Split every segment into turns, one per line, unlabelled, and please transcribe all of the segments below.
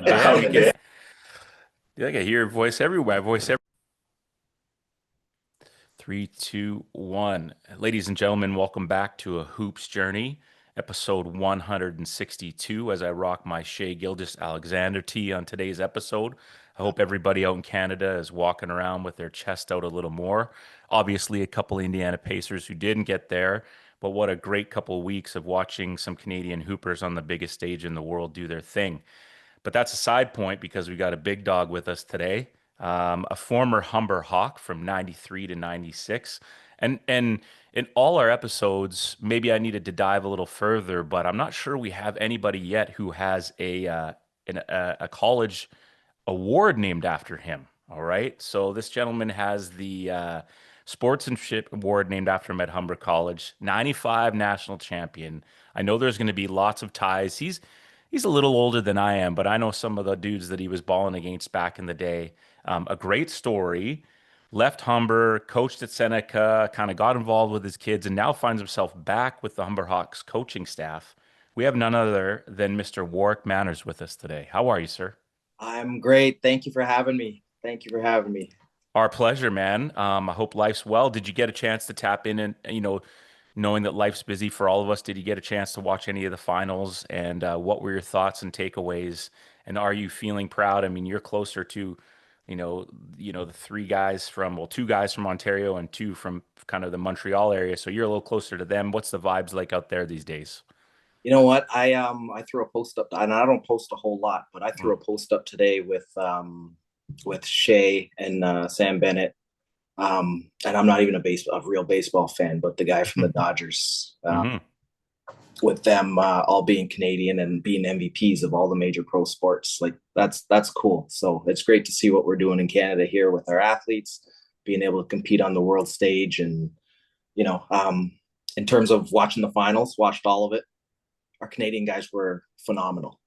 Yeah, you can. I can hear your voice everywhere. Three, two, one. Ladies and gentlemen, welcome back to A Hoops Journey, episode 162. As I rock my Shea Gilgis Alexander tee on today's episode, I hope everybody out in Canada is walking around with their chest out a little more. Obviously, a couple Indiana Pacers who didn't get there, but what a great couple of weeks of watching some Canadian hoopers on the biggest stage in the world do their thing. But that's a side point because we got a big dog with us today, a former Humber Hawk from 93 to 96. And in all our episodes, maybe I needed to dive a little further, but I'm not sure we have anybody yet who has a college award named after him. All right. So this gentleman has the Sportsmanship Award named after him at Humber College, 95 national champion. I know there's going to be lots of ties. He's a little older than I am, but I know some of the dudes that he was balling against back in the day. A great story. Left Humber, coached at Seneca, kind of got involved with his kids, and now finds himself back with the Humber Hawks coaching staff. We have none other than Mr. Warrick Manners with us today. How are you, sir?
I'm great. Thank you for having me. Thank you for having me.
Our pleasure, man. I hope life's well. Did you get a chance to tap in and, knowing that life's busy for all of us, did you get a chance to watch any of the finals? And what were your thoughts and takeaways? And are you feeling proud? I mean, you're closer to, the three guys from, well, two guys from Ontario and two from kind of the Montreal area. So you're a little closer to them. What's the vibes like out there these days?
You know what? I threw a post up, and I don't post a whole lot, but I threw
Mm.
a post up today with Shay and Sam Bennett. And I'm not even a real baseball fan, but the guy from the Dodgers,
Hmm.
with them all being Canadian and being MVPs of all the major pro sports, like that's cool. So it's great to see what we're doing in Canada here with our athletes being able to compete on the world stage, and you know, um, in terms of watching the finals, watched all of it. Our Canadian guys were phenomenal.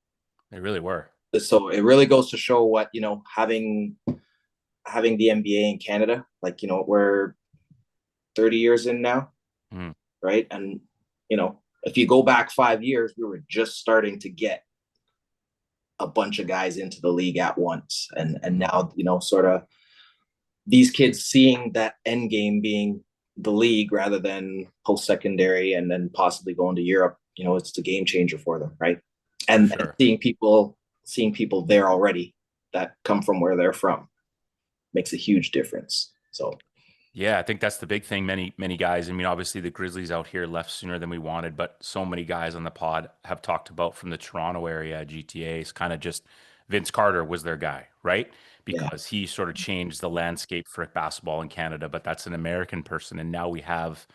They really were.
So it really goes to show what, having the NBA in Canada, like, we're 30 years in now,
Mm.
right? And if you go back 5 years, we were just starting to get a bunch of guys into the league at once. And
Hmm.
now, sort of these kids seeing that end game being the league rather than post secondary and then possibly going to Europe, it's a game changer for them, right?
For
And
sure.
seeing people there already that come from where they're from makes a huge difference. So
Yeah, I think that's the big thing. Many guys. I mean, obviously the Grizzlies out here left sooner than we wanted, but so many guys on the pod have talked about from the Toronto area, GTA. It's kind of just Vince Carter was their guy, right?
yeah,
Because he sort of changed the landscape for basketball in Canada. But that's an American person, and now we have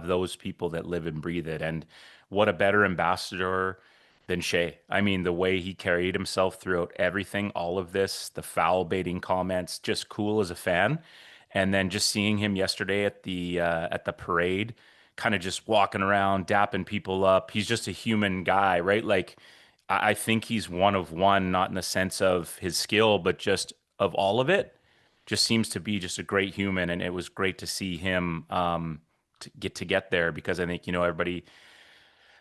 those people that live and breathe it. And what a better ambassador than Shea. I mean, the way he carried himself throughout everything, all of this, the foul baiting comments, just cool as a fan. And then just seeing him yesterday at the parade, kind of just walking around, dapping people up. He's just a human guy, right? Like I think he's one of one, not in the sense of his skill, but just of all of it. Just seems to be just a great human, and it was great to see him to get there because I think everybody,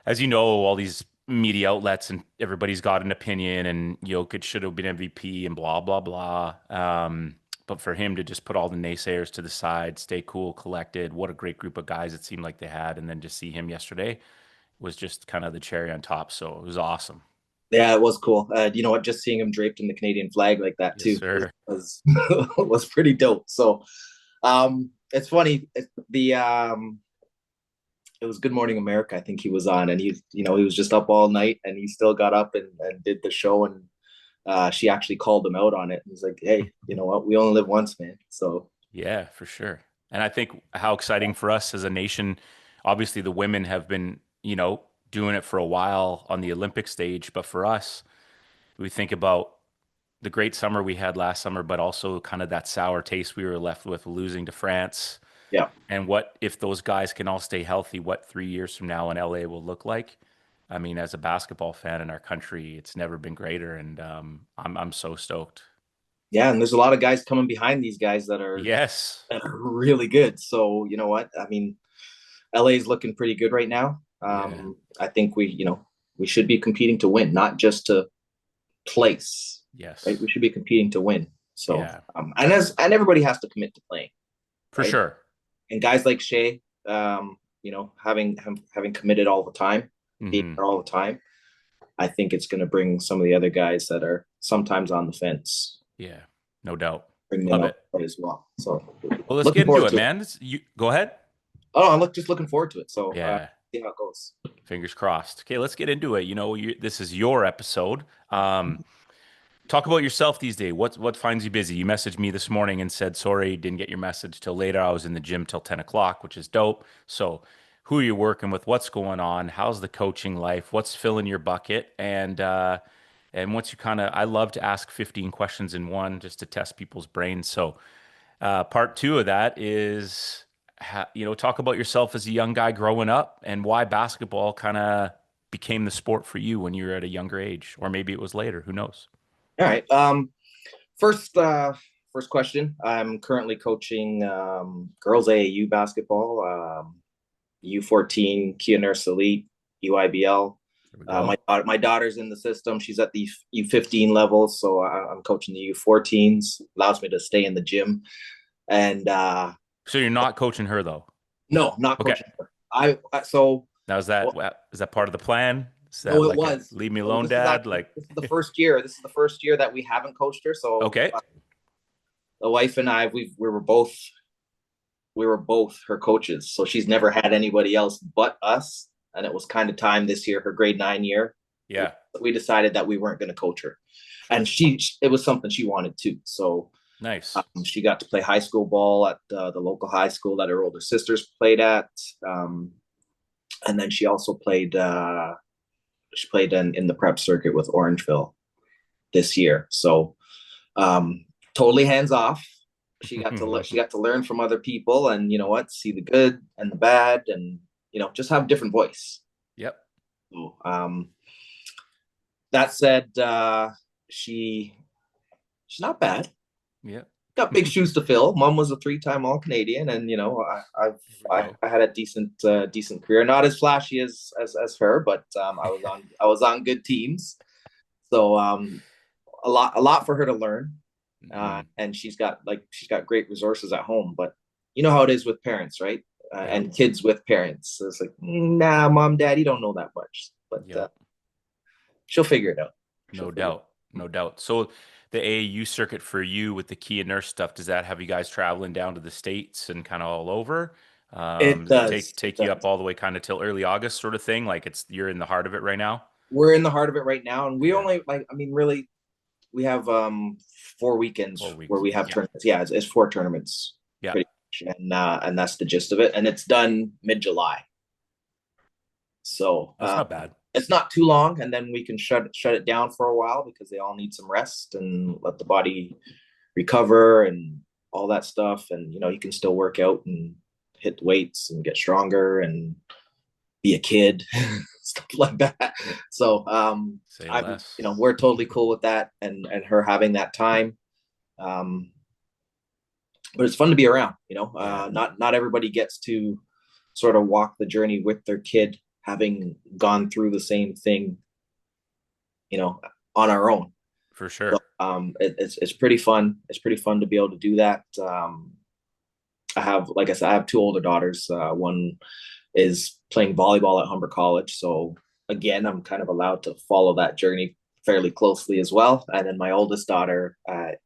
as you know, all these media outlets and everybody's got an opinion, and Jokic should have been MVP and blah blah blah. But for him to just put all the naysayers to the side, stay cool, collected, what a great group of guys it seemed like they had, and then just see him yesterday was just kind of the cherry on top. So it was awesome.
yeah, it was cool. You know what? Just seeing him draped in the Canadian flag like that
Yes,
too was
sir.
was, was pretty dope. So it's funny. It was Good Morning America. I think he was on, and he was just up all night, and he still got up and did the show, and she actually called him out on it. And he's like, "Hey, you know what? We only live once, man." So
Yeah, for sure. And I think how exciting for us as a nation, obviously the women have been, doing it for a while on the Olympic stage, but for us, we think about the great summer we had last summer, but also kind of that sour taste we were left with losing to France.
yeah,
And what if those guys can all stay healthy, what 3 years from now in LA will look like? I mean, as a basketball fan in our country, it's never been greater, and I'm so stoked.
yeah, and there's a lot of guys coming behind these guys that are
Yes.
that are really good. So you know what? I mean, LA is looking pretty good right now.
Yeah.
I think we should be competing to win, not just to place, right?
Yes.
We should be competing to win. So,
Yeah,
and everybody has to commit to playing,
for
right?
sure.
And guys like Shea, having committed all the time, being
Hmm.
there all the time, I think it's going to bring some of the other guys that are sometimes on the fence,
Yeah, no doubt.
bring them
Love
up
it.
as well. So
Well, let's
looking
get into
forward
it,
to it.
man. You go ahead.
Oh, just looking forward to it. So
Yeah,
see how it goes.
fingers crossed. Okay, let's get into it. This is your episode. Talk about yourself these days. What finds you busy? You messaged me this morning and said, sorry, didn't get your message till later. I was in the gym till 10 o'clock, which is dope. So who are you working with? What's going on? How's the coaching life? What's filling your bucket? And once you I love to ask 15 questions in one just to test people's brains. So part two of that is, talk about yourself as a young guy growing up and why basketball kind of became the sport for you when you were at a younger age, or maybe it was later. Who knows?
All right. First, first question. I'm currently coaching girls AAU basketball, U14, Kia Nurse Elite, UIBL.
There we
My
go.
my daughter's in the system. She's at the U15 level, so I'm coaching the U14s. Allows me to stay in the gym. And
So you're not coaching her though.
no, not
Okay.
coaching her. So
Now
well,
is that part of the plan? Is that
no, it
like a
was.
leave me
So
alone, dad? Like,
this is the first year. This is the first year that we haven't coached her. So
okay.
the wife and I, we were both her coaches. So she's never had anybody else but us. And it was kind of time this year, her grade 9 year.
Yeah.
We decided that we weren't going to coach her. And it was something she wanted to. So
Nice.
she got to play high school ball at the local high school that her older sisters played at. And then she played in the prep circuit with Orangeville this year. So totally hands off. She got to learn from other people, and you know what, see the good and the bad, and just have a different voice.
Yep.
So, that said, she she's not bad.
Yep.
Got big shoes to fill. Mom was a three-time All Canadian, and
There we go.
I had a decent career. Not as flashy as her, but I was on good teams. So a lot for her to learn.
Hmm.
And she's got great resources at home. But you know how it is with parents, right?
Yep.
And kids with parents. So it's like, nah, mom, dad, you don't know that much, but
Yep.
she'll figure it out. She'll
No
figure it
doubt. No doubt. So the AAU circuit for you with the Kia Nurse stuff, does that have you guys traveling down to the States and kind of all over?
It
Does it
does.
take you up all the way kind of till early August sort of thing? Like you're in the heart of it right now?
We're in the heart of it right now, and we
Yeah.
only I mean, really, we have 4 weekends
Four
where
weeks.
we have
Yeah.
tournaments. Yeah, it's four tournaments,
Yeah.
pretty much, and that's the gist of it. And it's done mid-July. So
That's not bad.
it's not too long, and then we can shut it down for a while because they all need some rest and let the body recover and all that stuff. And you can still work out and hit weights and get stronger and be a kid, stuff like that. So
Say
I'm
less.
we're totally cool with that, and her having that time. Um, but it's fun to be around.
Yeah.
Not everybody gets to sort of walk the journey with their kid, having gone through the same thing, on our own.
For
So
sure.
it's pretty fun. It's pretty fun to be able to do that. Like I said, I have two older daughters. One is playing volleyball at Humber College, so again, I'm kind of allowed to follow that journey fairly closely as well. And then my oldest daughter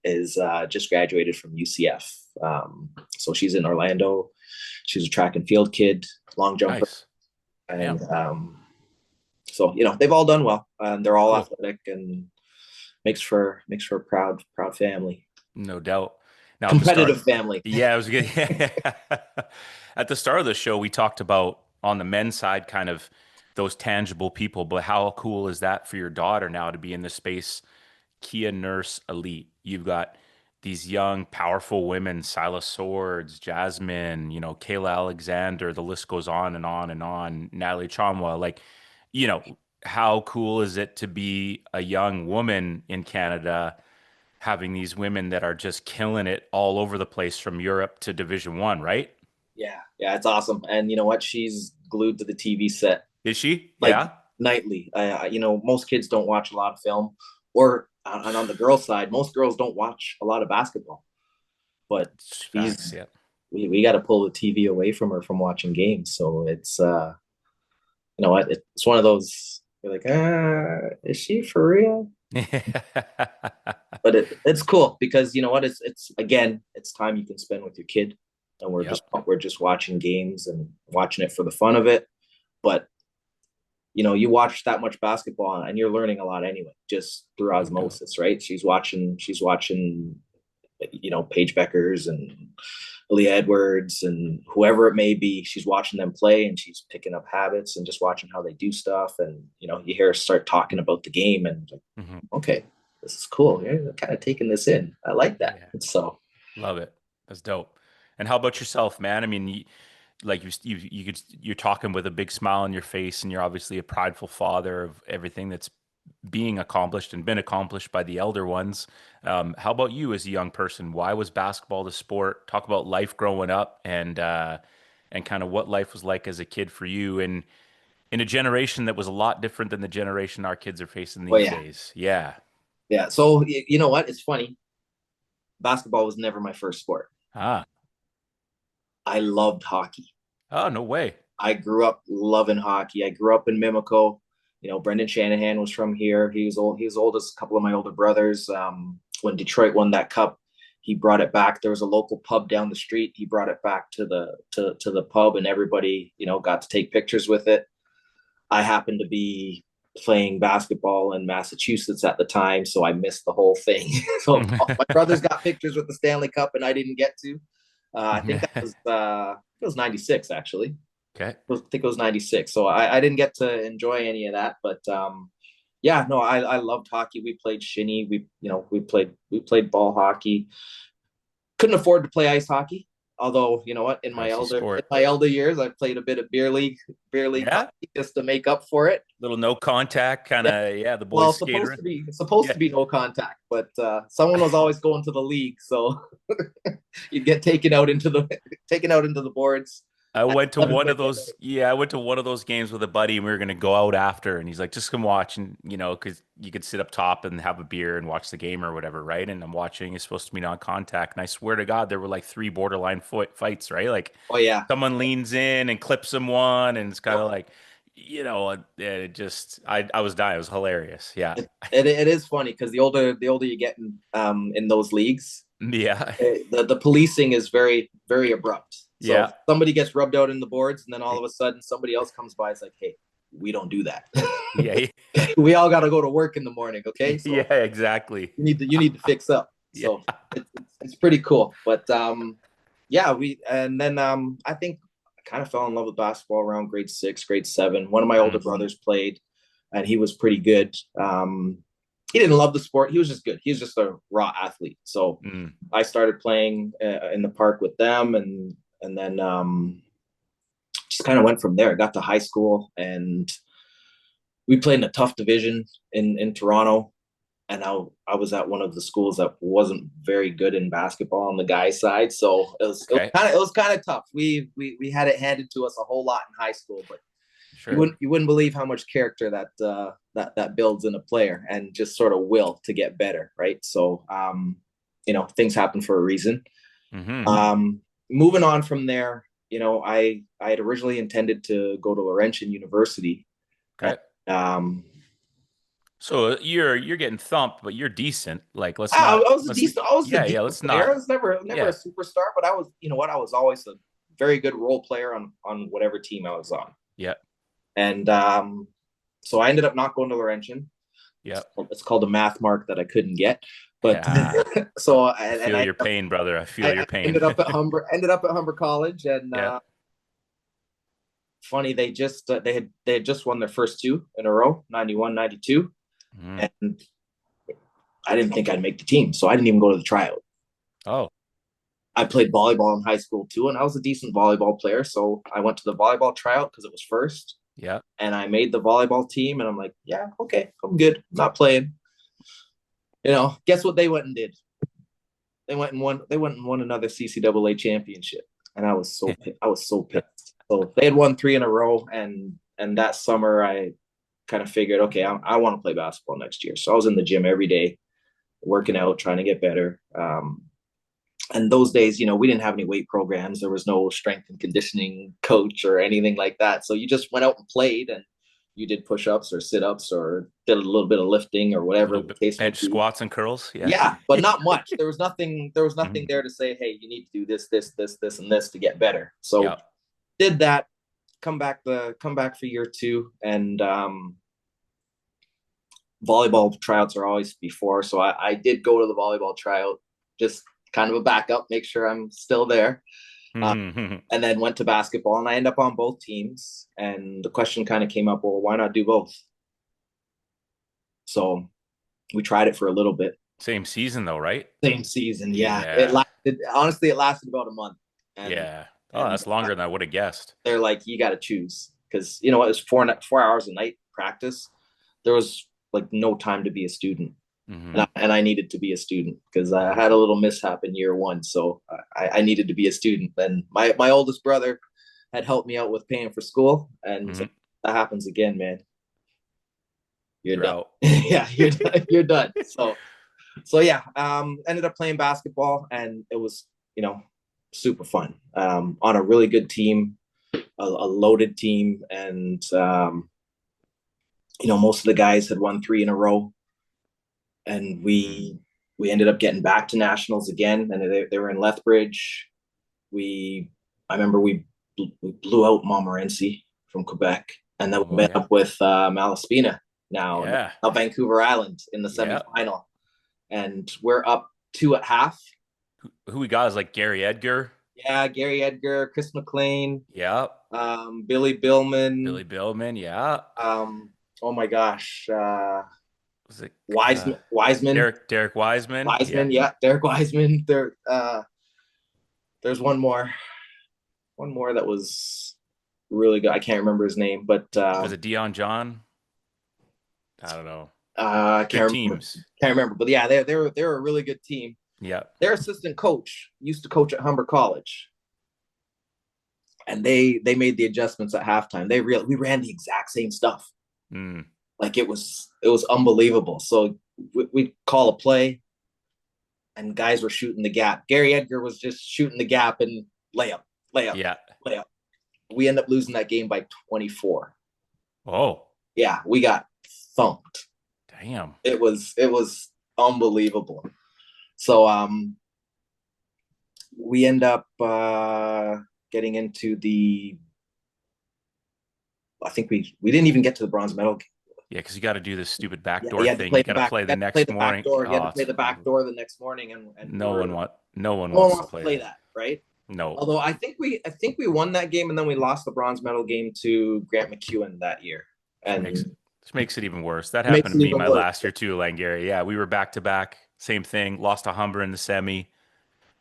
is just graduated from UCF, so she's in Orlando. She's a track and field kid, long jumper,
Nice.
and
Damn.
so they've all done well, and they're all
Cool.
athletic, and makes for a proud family,
No doubt. Now at the start,
competitive family.
yeah, I was good. At the start of the show, we talked about on the men's side, kind of those tangible people, but how cool is that for your daughter now to be in the space? Kia Nurse Elite. You've got these young, powerful women, Silas Swords, Jasmine, Kayla Alexander, the list goes on and on and on, Natalie Chamwa. Like, how cool is it to be a young woman in Canada having these women that are just killing it all over the place from Europe to Division One, right?
Yeah, it's awesome. And you know what? She's glued to the TV set
Is she?
like
Yeah.
nightly. Most kids don't watch a lot of film Or and on the girl side, most girls don't watch a lot of basketball, but
It's facts.
she's
Yeah.
we got to pull the TV away from her from watching games. So it's you know what, it's one of those, you're like, is she for real? But it's cool because you know what, it's again, it's time you can spend with your kid, and
Yep.
we're just watching games and watching it for the fun of it. But you know, you watch that much basketball and you're learning a lot anyway, just through
No doubt.
osmosis, right? She's watching, you know, Paige Beckers and Leah Edwards and whoever it may be. She's watching them play and she's picking up habits and just watching how they do stuff. And, you know, you hear her start talking about the game and like,
Hmm.
okay, this is cool. You're kind of taking this in. I like that.
Yeah.
So,
Love it. That's dope. And how about yourself, man? I mean, like you're talking with a big smile on your face, and you're obviously a prideful father of everything that's being accomplished and been accomplished by the elder ones. How about you as a young person? Why was basketball the sport? Talk about life growing up and kind of what life was like as a kid for you, and in a generation that was a lot different than the generation our kids are facing
well,
these
yeah.
days. Yeah.
Yeah. So, you know what? It's funny. Basketball was never my first sport.
Ah.
I loved hockey.
Oh, no way.
I grew up loving hockey. I grew up in Mimico. You know, Brendan Shanahan was from here. He was old. He was old as a couple of my older brothers. When Detroit won that cup, he brought it back. There was a local pub down the street. He brought it back to the pub, and everybody, you know, got to take pictures with it. I happened to be playing basketball in Massachusetts at the time, so I missed the whole thing. So my brothers got pictures with the Stanley Cup, and I didn't get to. I think that was it was '96 actually.
Okay.
I think it was '96. So I didn't get to enjoy any of that, but yeah, no, I loved hockey. We played shinny. We played ball hockey. Couldn't afford to play ice hockey. Although, you know what, in my
Pricey
elder in
sport.
my elder years, I played a bit of beer league
Yeah.
hockey just to make up for it.
Little no contact kind
Yeah.
of, yeah, the
Well,
boys
supposed
skater.
to be supposed
Yeah.
to be no contact, but someone was always going to the league, so you'd get taken out into the boards
I
at
went to one of
11:30 at
those, yeah, I went to one of those games with a buddy and we were going to go out after. And he's like, just come watch. And, because you could sit up top and have a beer and watch the game or whatever, right? And I'm watching, it's supposed to be non contact. And I swear to God, there were like three borderline fights, right? Like
Oh yeah.
someone leans in and clips someone. And it's kind
Yep.
of like, it just, I was dying. It was hilarious. Yeah.
It is funny because the older you get in those leagues,
Yeah.
the policing is very very abrupt. So if
Yeah.
somebody gets rubbed out in the boards, and then all of a sudden somebody else comes by, it's like, hey, we don't do that.
Yeah.
We all got to go to work in the morning, okay? So
Yeah, exactly.
you need to fix up.
Yeah.
So it's pretty cool. But yeah, we and then I think I kind of fell in love with basketball around grade 6, grade 7. One of my older
Mm,
brothers played, and he was pretty good. He didn't love the sport. He was just good. He was just a raw athlete. So
mm.
I started playing in the park with them, and then just kind of went from there. I got to high school, and we played in a tough division in Toronto. And I was at one of the schools that wasn't very good in basketball on the guys' side, so
Okay.
it was kind of tough. We had it handed to us a whole lot in high school, but you
Sure.
wouldn't believe how much character that builds in a player, and just sort of will to get better, right? So you know, things happen for a reason.
Hmm.
Moving on from there, you know, I had originally intended to go to Laurentian University. And,
Okay.
um,
So you're getting thumped, but you're decent. Like
I was a
yeah, yeah,
decent
let's
player. I
not
was never a
yeah.
superstar, but I was, you know what, I was always a very good role player on whatever team I was on.
Yeah.
And so I ended up not going to Laurentian.
Yeah.
It's called a math mark that I couldn't get. But
Yeah.
so
I
and
feel
I
your pain, brother. I feel
I
your pain.
ended up at Humber College, and
Yeah.
funny, they had just won their first two in a row, 91, 92,
Mm.
and I didn't think I'd make the team, so I didn't even go to the tryout.
Oh,
I played volleyball in high school too, and I was a decent volleyball player, so I went to the volleyball tryout because it was first,
yeah.
and I made the volleyball team, and I'm like, yeah, okay, I'm good. I'm not playing. You know, guess what they went and did? They went and won another CCAA championship, and I was so pissed. So they had won three in a row, and that summer kind of figured, okay, I want to play basketball next year. So I was in the gym every day, working out, trying to get better. And those days, we didn't have any weight programs. There was no strength and conditioning coach or anything like that. So you just went out and played, and you did push-ups or sit-ups or did a little bit of lifting or
A
whatever
little
the
bit
case may
bench
be.
squats and curls. Yeah.
Yeah, but not much. There was nothing. There was nothing
Mhm.
there to say, hey, you need to do this, and this to get better. So
Yeah.
did that. Come back for year two, and volleyball tryouts are always before. So I did go to the volleyball tryout, just kind of a backup, make sure I'm still there. Uh,
Mhm.
and then went to basketball, and I ended up on both teams. And the question kind of came up, well, why not do both? So we tried it for a little bit.
Same season though, right?
Same season, yeah. It
Yeah.
lasted. Honestly, it lasted about a month, and
Yeah. Oh,
and
that's longer than I would have guessed.
they're like, you got to choose because it was 4 hours a night practice. There was like no time to be a student, and
Hmm.
I needed to be a student because I
Yeah.
had a little mishap in year one, so I needed to be a student. And my oldest brother had helped me out with paying for school, and
Hmm.
that happens again, man. You're
You're
done.
out.
Yeah, you're done. You're done. So yeah, ended up playing basketball, and it was super fun on a really good team, a loaded team, and most of the guys had won 3 in a row, and
Hmm.
we ended up getting back to nationals again, and they were in Lethbridge. We I remember we blew out Montmorency from Quebec, and then we
Oh
met
yeah.
up with Malaspina
Yeah.
now Vancouver Island in the
Yeah.
semifinal, and we're up two at half.
Who we got is like Gary Edgar.
Yeah, Gary Edgar, Chris McLean,
Yeah.
Billy Billman,
Billy Billman. Yeah.
um, oh my gosh,
Was it
Wiseman,
Derek Wiseman? Yeah.
yeah, Derek Wiseman. There's one more that was really good. I can't remember his name, but
Was it Dion John? I don't know.
I
Good
can't remember.
teams.
Can't remember. But yeah, they were a really good team.
Yeah.
Their assistant coach used to coach at Humber College, and they made the adjustments at halftime. We ran the exact same stuff.
Mm.
Like it was unbelievable. So we call a play, and guys were shooting the gap. Gary Edgar was just shooting the gap and layup, layup,
Yeah.
layup. We end up losing that game by 24.
Oh,
Yeah, we got thumped.
damn.
It was unbelievable. So we end up getting into the. I think we didn't even get to the bronze medal.
Yeah, because you got to do this stupid
Yeah,
backdoor
you had to
thing. You
play the
got to
back.
play
You
the
had to play
next
the back
morning.
door. You had
Oh,
to play
it's
the back door the next morning, and
no one
no one
wants to
wants to
play
play
that.
that, right?
No.
Although I think we won that game, and then we lost the bronze medal game to Grant McEwen that year,
Which makes
and
which makes it even worse. That happened
makes
to
it
me
even
my
worse.
last year too, Langara. Yeah, we were back to back. Same thing. Lost to Humber in the semi.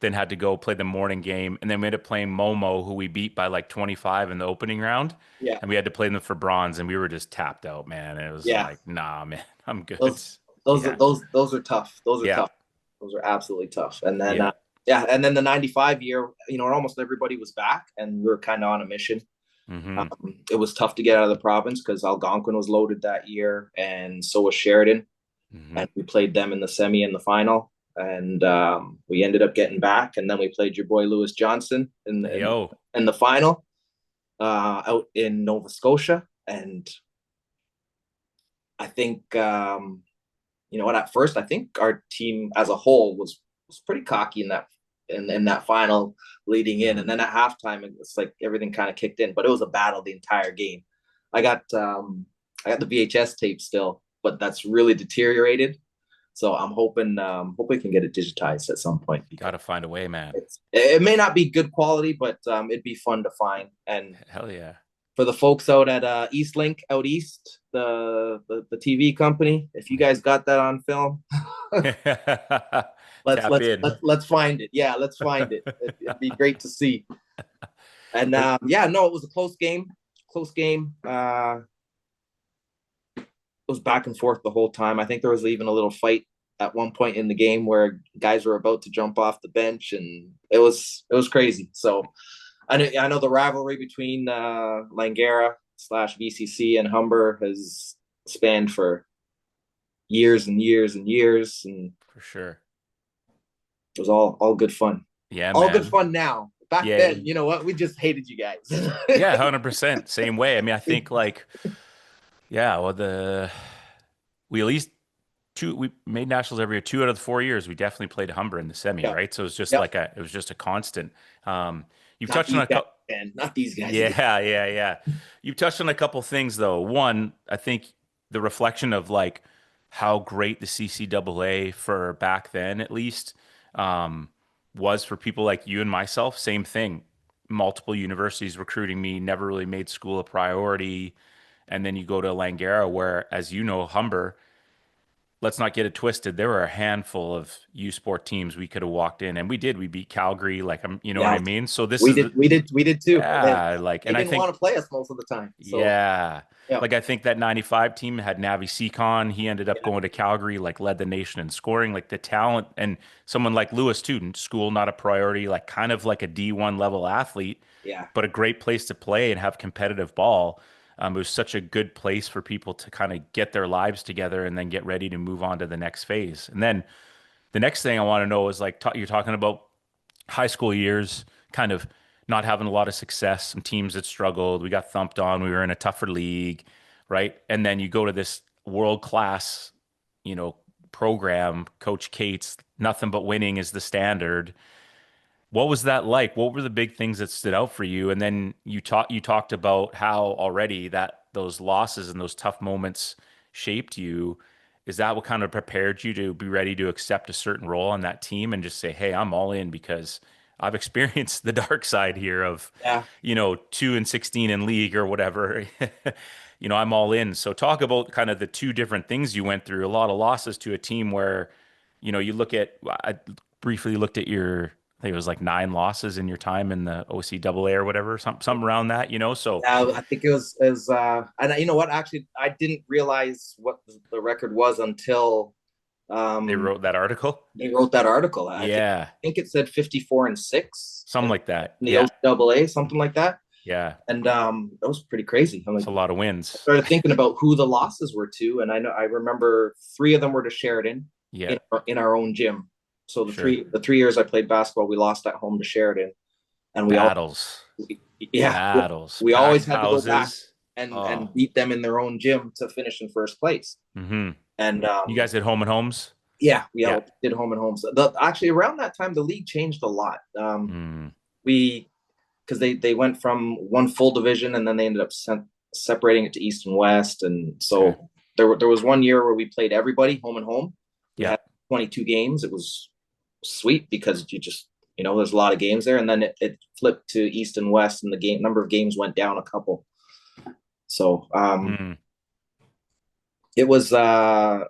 Then had to go play the morning game, and then we ended up playing Momo, who we beat by like 25 in the opening round,
Yeah,
and we had to play them for bronze, and we were just tapped out, man. It was
yeah.
like, nah, man, I'm good.
Those those are
Yeah,
those are tough. Those are
yeah,
tough. Those are absolutely tough. And then
yeah.
yeah, and then the '95 year, almost everybody was back, and we were kind of on a mission.
Hmm.
It was tough to get out of the province because Algonquin was loaded that year, and so was Sheridan.
Hmm.
And we played them in the semi and the final, and we ended up getting back. And then we played your boy Lewis Johnson
Hey, yo,
in the final out in Nova Scotia. And I think at first I think our team as a whole was pretty cocky in that final leading in,
hmm.
and then at halftime it's like everything kind of kicked in, but it was a battle the entire game. I got I got the VHS tape still, but that's really deteriorated. So I'm hope we can get it digitized at some point because
Got to find a way, man.
it may not be good quality, but it'd be fun to find. And
Hell yeah.
for the folks out at Eastlink out east, the TV company, if you guys got that on film, let's
Tap
let's
in.
let's let's find it. Yeah, let's find it. It'd be great to see. And
Was
yeah, no, it was a close game. Close game. It was back and forth the whole time. I think there was even a little fight at one point in the game where guys were about to jump off the bench, and it was crazy. So I know the rivalry between Langara / VCC and Humber spanned for years and years and years, and
For sure.
it was all good fun.
Yeah,
All good
man.
fun now. Back
Yeah.
then, you know what? We just hated you guys.
Yeah, 100%. Same way. I mean, I think like, yeah, well, we at least we made nationals every year. 2 out of the 4 years, we definitely played Humber in the semi,
Yep.
right? So it was just
Yep.
like it was just a constant. Um, you've
Not
touched on
these
a
guys,
couple.
man. Not these guys again.
Yeah, yeah, yeah. You've touched on a couple things though. One, I think the reflection of like how great the CCAA for back then, at least, um, was for people like you and myself. Same thing. Multiple universities recruiting me, never really made school a priority. And then you go to Langara, where, as you know, Humber, let's not get it twisted. There were a handful of U Sport teams we could have walked in, and we did. We beat Calgary, like you know what
Yeah,
I mean. So this
we
is
did.
the
We did too.
yeah, like,
They
and I
didn't
think
want to play us most of the time. So
yeah,
yeah,
like I think that '95 team had Navi Seacon. He ended up
yeah,
going to Calgary, like led the nation in scoring. Like the talent and someone like Lewis too, school not a priority, like kind of like a D1 level athlete,
yeah,
but a great place to play and have competitive ball. It was such a good place for people to kind of get their lives together and then get ready to move on to the next phase. And then the next thing I want to know is like you're talking about high school years, kind of not having a lot of success, some teams that struggled. We got thumped on. We were in a tougher league, right? And then you go to this world class, you know, program. Coach Cates, nothing but winning is the standard. What was that like? What were the big things that stood out for you? And then you talked about how already that those losses and those tough moments shaped you. Is that what kind of prepared you to be ready to accept a certain role on that team and just say, "Hey, I'm all in because I've experienced the dark side here of,
yeah.
2-16 in league or whatever." I'm all in. So talk about kind of the two different things you went through. A lot of losses to a team where, you look at. I briefly looked at I think it was like 9 losses in your time in the OCAA or whatever, something around that. So
I think it was and you know what? Actually, I didn't realize what the record was until
they
um
wrote that article.
they wrote that article.
Yeah,
I think it said 54-6
something
in
like that.
the
Yeah,
OCAA, something like that.
yeah.
And that was pretty crazy. I'm
It's
like,
a lot of
I
wins.
started thinking about who the losses were to, and I remember three of them were to Sheridan
Yeah,
in our own gym. So
sure.
the 3 years I played basketball, we lost at home to Sheridan, and
Battles,
yeah,
battles,
we always
packed
had to go back
houses.
and
Oh,
beat them in their own gym to finish in first place.
mm-hmm.
And
You guys did home and homes?
yeah, we
Yeah.
all did home and home. So actually, around that time, the league changed a lot.
Mm,
We because they went from one full division and then they ended up separating it to East and West, and
okay.
so there was one year where we played everybody home and home. We
Yeah.
had 22 games. It was sweet because there's a lot of games there, and then it flipped to East and West, and the game number of games went down a couple. So
Mm,
it was I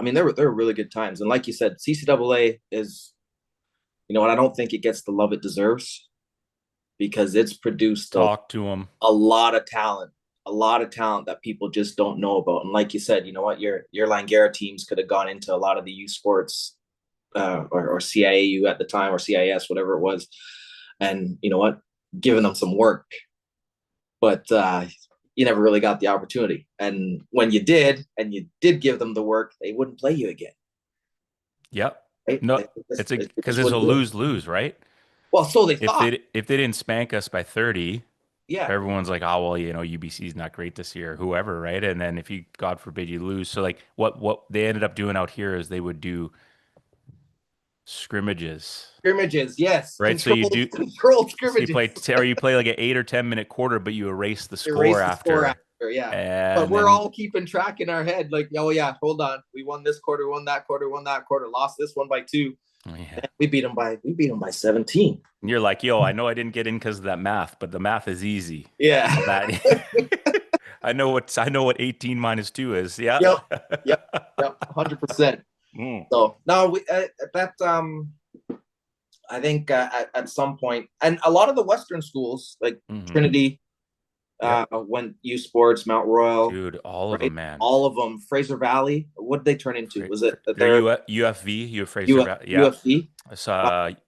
mean there were really good times, and like you said, CCAA is, and I don't think it gets the love it deserves because it's produced
talk to them.
a lot of talent, a lot of talent that people just don't know about. And like you said, you know what, your Langara teams could have gone into a lot of the U Sports or CIAU at the time, or CIS, whatever it was, and you know what, giving them some work, but you never really got the opportunity. And when you did, and you did give them the work, they wouldn't play you again,
Yep.
right?
No,
They just,
it's a
they
because
just
it's a
wouldn't do it.
lose lose, right?
Well, so they
If
thought,
they didn't spank us by 30,
yeah.
everyone's like, oh well, UBC is not great this year, whoever, right? And then if you, God forbid, you lose, so like what they ended up doing out here is they would do scrimmages,
Scrimmages, yes,
right? So you do,
controlled
so you
scrimmages.
play or you play like an 8 or 10 minute quarter, but you erase the score
Erase the score
after,
after, yeah. But
and
we're
then
all keeping track in our head, like, oh yeah, hold on, we won this quarter, won that quarter, won that quarter, lost this one by 2.
yeah,
We beat them by 17.
and you're like, yo, I know I didn't get in because of that math, but the math is easy
Yeah.
on that. I know what 18 minus 2 is. Yeah.
Yep. Yep. Yep. 100%.
Mm,
So no, that I think at some point, and a lot of the Western schools like
hmm.
Trinity,
Yep.
went U Sports, Mount Royal,
Dude, all of
right?
them, man.
All of them. Fraser Valley. What did they turn into? Was it that
They're
they're
UFV, U of Fraser Valley. Yeah.
UFC?
It's
Caribou.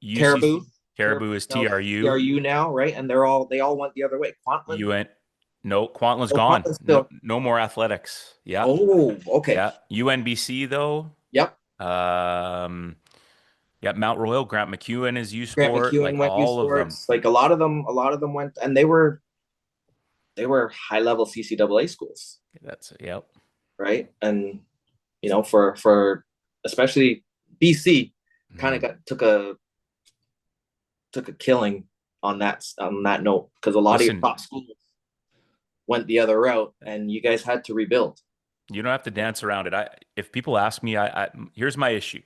UCC. Caribou is
Now
TRU.
TRU now, right? And they all went the other way. Kwantlen.
UN No, Kwantlen's
Oh,
gone.
Quanta's
No,
still.
no more athletics. Yeah.
Oh, okay.
Yeah. UNBC though.
Yep.
Um, yeah, Mount Royal, Grant McEwen is U
Grant
Sport,
McEwen
like
went U
all of them.
Sports. Like a lot of them went, and they were high level CCAA schools,
That's it. Yep.
right? And for especially BC, kind of
Mhm.
got took a killing on that note because a lot of your
Listen,
top schools went the other route, and you guys had to rebuild.
you don't have to dance around it. If people ask me, here's my issue.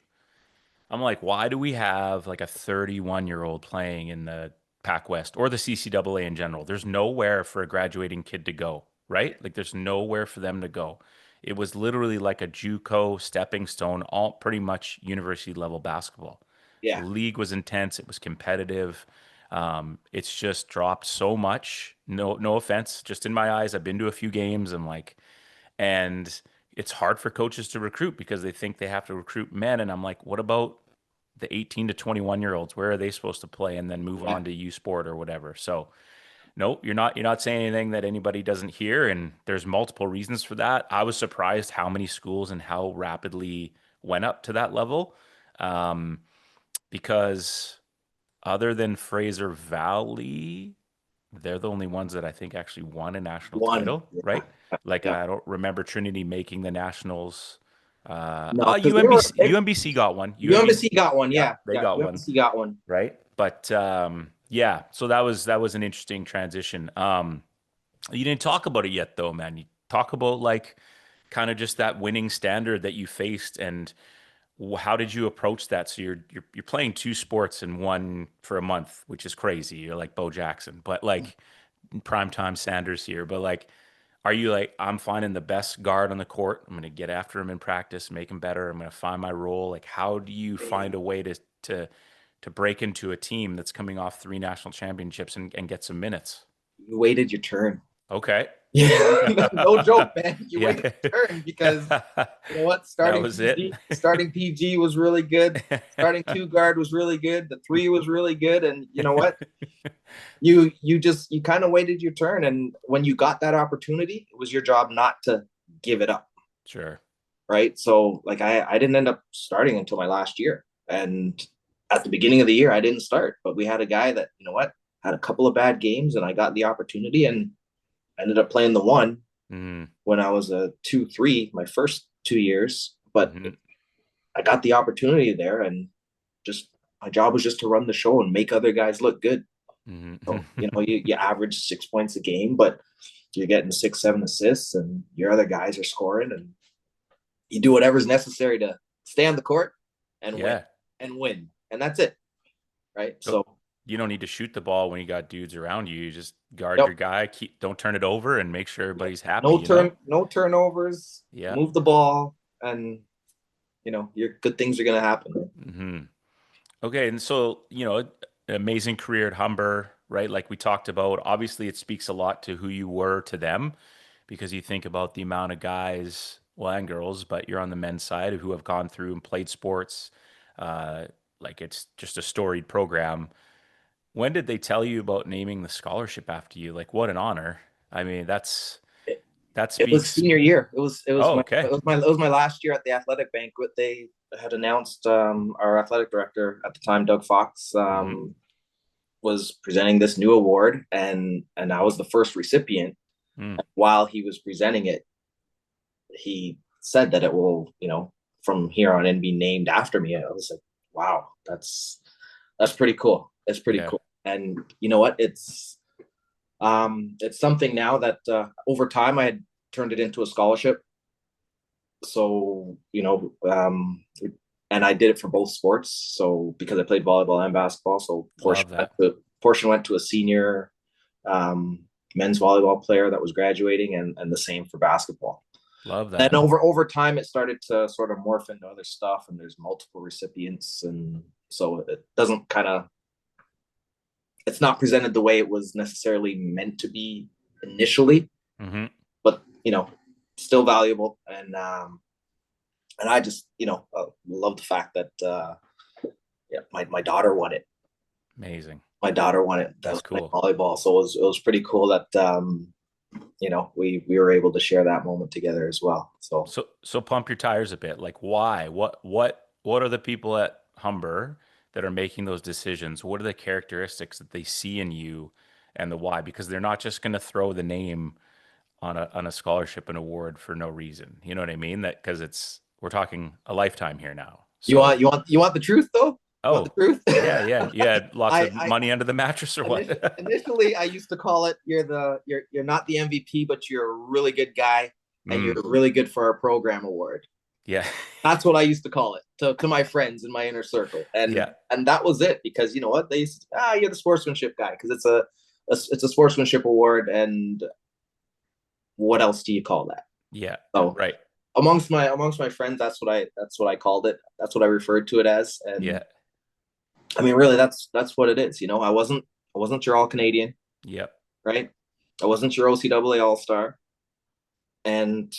I'm like, why do we have like a 31-year-old playing in the Pac West or the CCAA in general? There's nowhere for a graduating kid to go, right? Like, there's nowhere for them to go. It was literally like a JUCO stepping stone, all pretty much university level basketball. The
Yeah,
league was intense. It was competitive. It's just dropped so much. No offense, just in my eyes. I've been to a few games. And it's hard for coaches to recruit because they think they have to recruit men. And I'm like, what about the 18 to 21-year-olds? Where are they supposed to play and then move
yeah,
on to U Sport or whatever? So no, you're not saying anything that anybody doesn't hear. And there's multiple reasons for that. I was surprised how many schools and how rapidly went up to that level. Um, because other than Fraser Valley, they're the only ones that I think actually won a national
one.
title,
Yeah,
right? Like
yeah.
I don't remember Trinity making the nationals.
No,
Oh,
because they were
UMBC got one. UMBC,
UMBC got one.
yeah,
Yeah,
they
yeah.
got one,
UMBC got one.
right? But yeah, so that was an interesting transition. You didn't talk about it yet, though, man. You talk about like kind of just that winning standard that you faced and how did you approach that? So you're playing two sports in one for a month, which is crazy. You're like Bo Jackson, but like primetime Sanders here. But like, are you like I'm finding the best guard on the court? I'm gonna get after him in practice, make him better. I'm gonna find my role. Like, how do you find a way to to break into a team that's coming off three national championships and get some minutes?
You waited your turn.
Okay.
Yeah, no joke, man. You
Yeah.
waited your turn because you know what?
That was it.
Starting PG was really good. Starting two guard was really good. The three was really good, and you know what? You kind of waited your turn, and when you got that opportunity, it was your job not to give it up,
Sure.
right? So like I didn't end up starting until my last year, and at the beginning of the year I didn't start, but we had a guy that you know what had a couple of bad games, and I got the opportunity, and I ended up playing the one
Mm-hmm.
when I was a 2-3 my first 2 years, but
Mm-hmm.
I got the opportunity there, and just my job was just to run the show and make other guys look good. So, you know,
Mm-hmm.
you average 6 points a game, but you're getting 6, 7 assists, and your other guys are scoring, and you do whatever's necessary to stay on the court and win
Yeah.
and win. And that's it. Right.
Don't-
So,
You don't need to shoot the ball when you got dudes around you. You just guard
yep,
your guy, don't turn it over and make sure
yep.
everybody's happy,
No turnovers,
Yeah.
move the ball, and, you know, your good things are going to happen.
Hmm. Okay, and so, amazing career at Humber, right? Like we talked about, obviously it speaks a lot to who you were to them because you think about the amount of guys, well, and girls, but you're on the men's side who have gone through and played sports. Uh, like it's just a storied program. When did they tell you about naming the scholarship after you? Like what an honor. I mean, that
It was
speaks.
senior year.
Oh, okay.
It was my last year at the athletic banquet. They had announced our athletic director at the time, Doug Fox,
Hmm.
was presenting this new award, and I was the first recipient.
Mm,
While he was presenting it, he said that it will, you know, from here on in be named after me. I was like, wow, that's pretty cool. It's pretty
yeah.
cool. And you know what? It's something now that over time I had turned it into a scholarship. So you know, and I did it for both sports. So because I played volleyball and basketball, so
Love that.
portion went to a senior um, men's volleyball player that was graduating, and the same for basketball.
Love
Then
that.
over time, it started to sort of morph into other stuff, and there's multiple recipients, and so it doesn't kind of it's not presented the way it was necessarily meant to be initially,
Hmm.
but you know, still valuable. And I just love the fact that yeah, my daughter won it.
Amazing.
My daughter won it. That
That's
was my
cool.
volleyball, so it was pretty cool that we were able to share that moment together as well. So
So pump your tires a bit. Like why? What are the people at Humber that are making those decisions? What are the characteristics that they see in you and the why? Because they're not just going to throw the name on a scholarship and award for no reason. You know what I mean? That because it's we're talking a lifetime here now.
you want
So,
the truth though? You want the
oh,
truth?
yeah, yeah. You had lots of
I
money under the mattress or what?
initially I used to call it you're not the MVP, but you're a really good guy and you're
Mm,
really good for our program award.
yeah.
That's what I used to call it to my friends in my inner circle,
Yeah.
and that was it because you know what they used to, you're the sportsmanship guy because it's a sportsmanship award, and what else do you call that?
Yeah.
So
Right.
amongst my friends, that's what I called it. That's what I referred to it as, and
Yeah.
I mean, really, that's what it is. I wasn't your all Canadian,
Yep.
right? I wasn't your OCAA All Star, and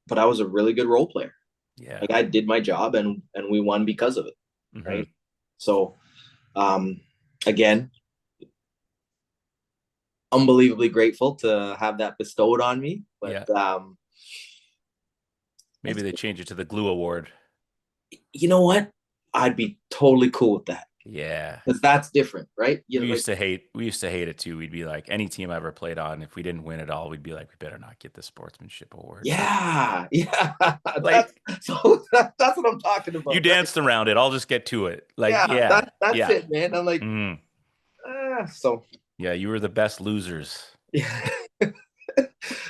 but I was a really good role player.
Yeah.
Like I did my job, and we won because of it,
Hmm.
right? So, um, again, unbelievably grateful to have that bestowed on me. But
Yeah. Maybe they change it to the glue award.
you know what? I'd be totally cool with that
Yeah.
because that's different, right?
We used to hate it too. We'd be like, any team I ever played on, if we didn't win it all, we'd be like, we better not get the sportsmanship award.
Yeah, yeah. That's
Like
that's what I'm talking
you
about, right?
danced around it. I'll just get to it. Like,
Yeah,
yeah,
that's
yeah.
it, man. I'm like,
Mm.
so
Yeah, you were the best losers.
yeah,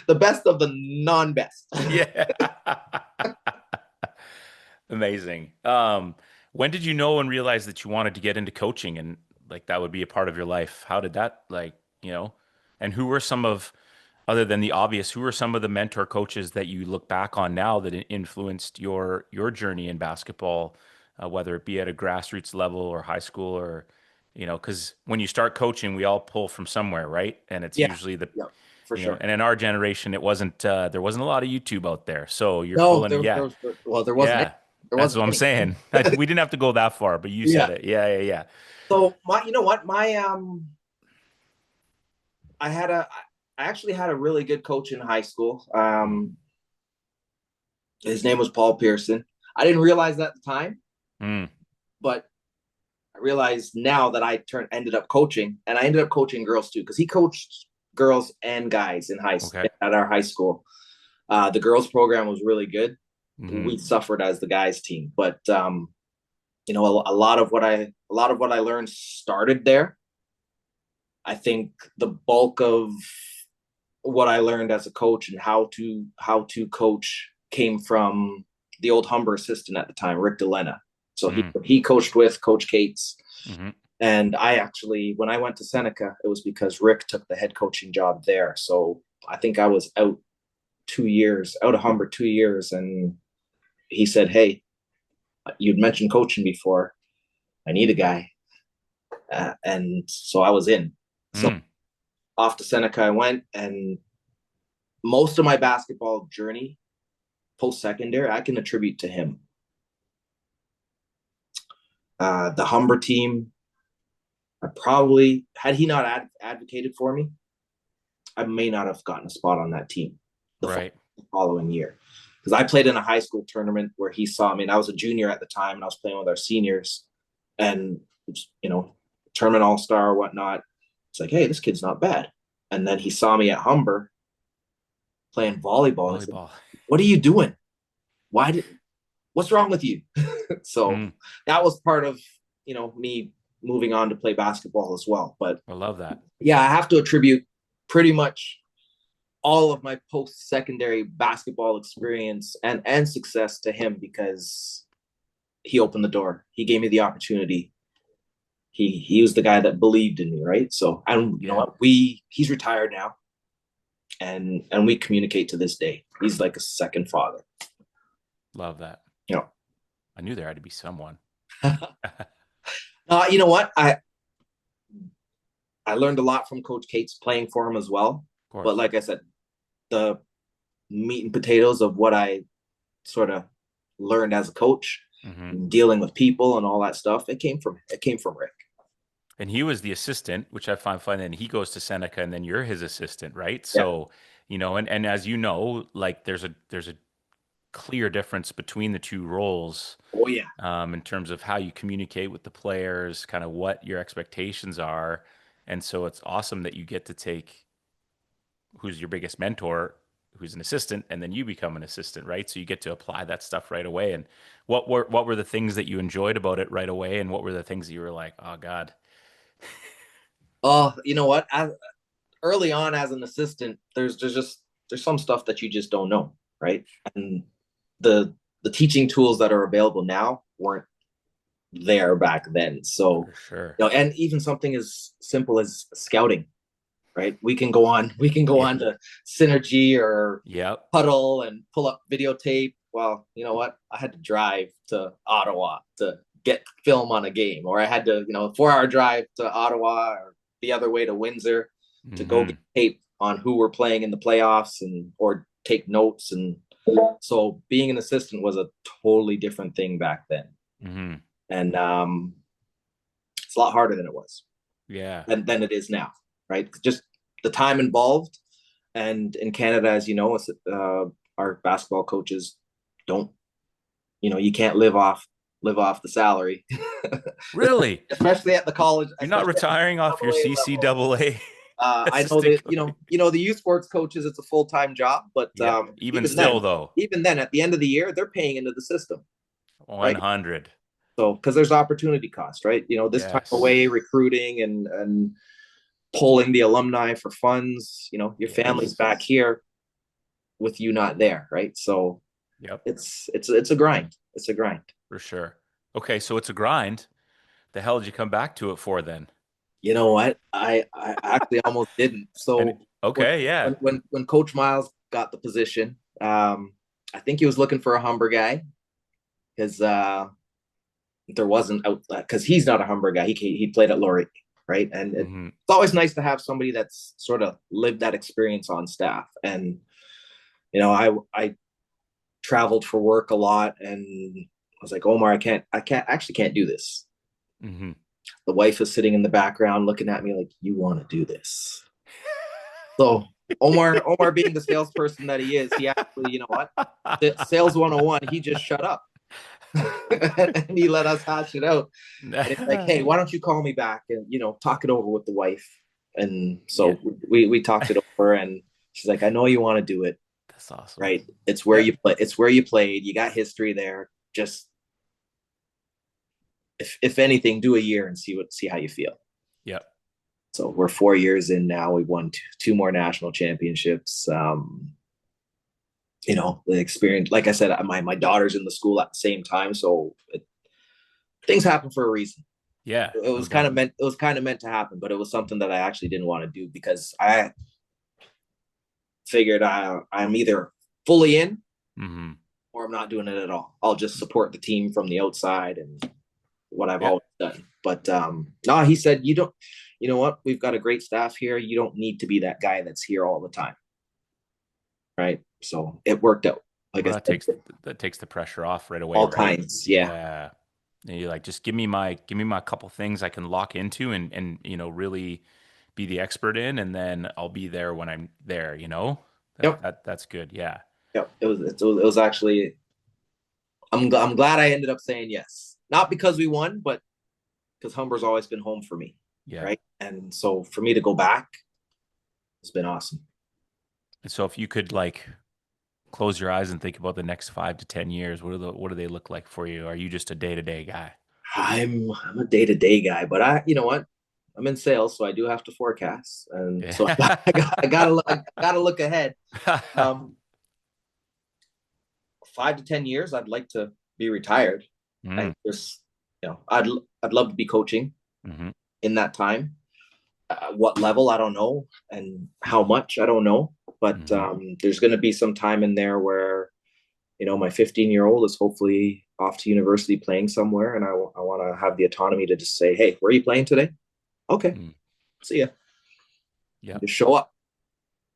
the best of the non-best.
Yeah. Amazing. When did you know and realize that you wanted to get into coaching and like that would be a part of your life? How did that and who were some of, other than the obvious, who were some of the mentor coaches that you look back on now that influenced your journey in basketball, whether it be at a grassroots level or high school or, because when you start coaching, we all pull from somewhere, right? And it's
Yeah,
usually
yeah, for sure.
and in our generation, it wasn't, there wasn't a lot of YouTube out there. So you're
No,
pulling, yeah,
there wasn't any.
yeah.
There
That's
wasn't
what I'm
any.
saying. We didn't have to go that far, but you said
Yeah.
it. Yeah, yeah, yeah.
So you know what, I had a, I actually had a really good coach in high school.
Mm,
His name was Paul Pearson. I didn't realize that at the time,
mm,
but I realized now that ended up coaching, and I ended up coaching girls too because he coached girls and guys
okay.
at our high school. The girls program was really good.
Hmm.
We suffered as the guys team, but a lot of what I learned started there. I think the bulk of what I learned as a coach and how to coach came from the old Humber assistant at the time, Rick DeLena. So he
Mm,
he coached with Coach Cates.
hmm.
And I actually, when I went to Seneca, it was because Rick took the head coaching job there. So I think I was out of Humber 2 years, and he said, "Hey, you'd mentioned coaching before. I need a guy," and so I was in. So
Mm,
off to Seneca I went, and most of my basketball journey post secondary I can attribute to him. The Humber team, I probably had he not advocated for me, I may not have gotten a spot on that team the
right.
following year. Because I played in a high school tournament where he saw me, and I was a junior at the time, and I was playing with our seniors, and you know, tournament all star or whatnot. It's like, hey, this kid's not bad. And then he saw me at Humber playing volleyball. He said,
Volleyball.
"What are you doing? Why did? What's wrong with you?" So
Mm,
that was part of me moving on to play basketball as well. But
I love that.
yeah, I have to attribute pretty much all of my post secondary basketball experience and success to him because he opened the door. He gave me the opportunity. He was the guy that believed in me, right? So, and you know
Yeah,
what? He's retired now, and we communicate to this day. He's like a second father.
love that.
You know.
I knew there had to be someone.
You know what? I learned a lot from Coach Cates playing for him as well.
Of
But
course.
like I said, the meat and potatoes of what I sort of learned as a coach,
Hmm.
dealing with people and all that stuff, it came from Rick.
And he was the assistant, which I find funny. And he goes to Seneca, and then you're his assistant, right?
Yeah.
So And as you know, like there's a clear difference between the two roles,
Oh yeah.
in terms of how you communicate with the players, kind of what your expectations are. And so it's awesome that you get to take who's your biggest mentor, who's an assistant, and then you become an assistant, right? So you get to apply that stuff right away. And what were the things that you enjoyed about it right away, and what were the things that you were like, oh God?
Oh, you know what? Early on as an assistant, there's some stuff that you just don't know, right? And the teaching tools that are available now weren't there back then. So,
For sure.
and even something as simple as scouting, right? We can go on
Yeah.
to Synergy or
Yep.
Huddle and pull up videotape. Well, you know what? I had to drive to Ottawa to get film on a game, or I had to, 4 hour drive to Ottawa or the other way to Windsor to go get
Hmm.
tape on who we're playing in the playoffs and or take notes. And so being an assistant was a totally different thing back then.
Hmm.
And it's a lot harder than it was
Yeah.
than it is now, right? Just the time involved. And in Canada, as you know, our basketball coaches don't, you can't live off the salary,
Really?
especially at the college,
You're not
especially at the
retiring off your
CCAA level.
CCAA
I know that
assistant coach?
the youth sports coaches, it's a full time job, but
Yeah. Even
even
still,
then,
though,
at the end of the year, they're paying into the system, right?
100.
So because there's opportunity cost, right? This time away,
Yes.
recruiting and pulling the alumni for funds. Your family's
Yes.
back here with you not there, right? So
Yep.
it's a grind. It's a grind.
For sure. Okay, so it's a grind. The hell did you come back to it for then?
You know what? I actually almost didn't.
And
So when
okay, yeah.
when Coach Miles got the position, I think he was looking for a Humber guy because there wasn't out because he's not a Humber guy. He played at Laurie, right? And it's
Hmm.
always nice to have somebody that's sort of lived that experience on staff. And I traveled for work a lot, and I was like, Omar, I can't do this.
Hmm.
The wife is sitting in the background looking at me like, you want to do this. So Omar being the salesperson that he is, he actually, you know what? The sales 101, he just shut up. And he let us hash it out. And it's like, hey, why don't you call me back and talk it over with the wife? And
Yeah,
so we talked it over, and she's like, I know you want to do it,
that's awesome.
right? It's where
Yeah.
you play. It's where you played. You got history there. Just if anything, do a year and see how you feel.
Yep.
So we're 4 years in now. We've won two more national championships. The experience, like I said, my daughter's in the school at the same time, so things happen for a reason.
Yeah,
It
no
was kind of
doubt.
meant. It was kind of meant to happen, but it was something that I actually didn't want to do because I figured I'm either fully in
Hmm.
or I'm not doing it at all. I'll just support the team from the outside and what I've
Yeah.
always done. But no, he said, you don't, you know what? We've got a great staff here. You don't need to be that guy that's here all the time. Right. So it worked out. Like I
Well,
said,
that takes the pressure off right away,
all
right?
kinds. Yeah.
Yeah. And you're like, just give me my couple things I can lock into and really be the expert in, and then I'll be there when I'm there. That
Yep.
that that's good. Yeah.
Yep. It was actually, I'm glad I ended up saying yes. Not because we won, but because Humber's always been home for me.
Yeah.
Right. And so for me to go back, it's been awesome.
And so if you could like close your eyes and think about the next 5 to 10 years, what do they look like for you? Are you just a day-to-day guy?
I'm a day to day guy, but you know what? I'm in sales, so I do have to forecast, and so
Yeah.
I gotta look ahead. Um, 5 to 10 years, I'd like to be retired, and
Mm.
just I'd love to be coaching
Hmm.
in that time. What level I don't know, and how much I don't know, but
Hmm.
there's going to be some time in there where my 15-year-old is hopefully off to university playing somewhere, and I want to have the autonomy to just say, hey, where are you playing today? Okay,
Mm.
see ya.
Yeah.
Just show up,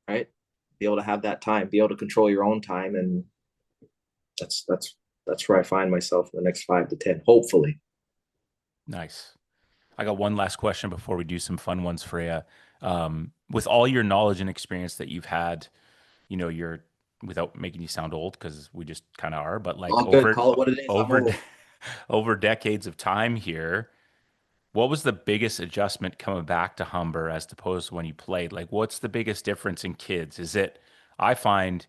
right? Be able to have that time, be able to control your own time, and that's where I find myself in the next 5 to 10, hopefully.
Nice. I got one last question before we do some fun ones for you. With all your knowledge and experience that you've had, you're without making you sound old because we just kind of are, but like
All good. Call it what it is. I'm
over
old.
over decades of time here, what was the biggest adjustment coming back to Humber as opposed to when you played? Like, what's the biggest difference in kids? I find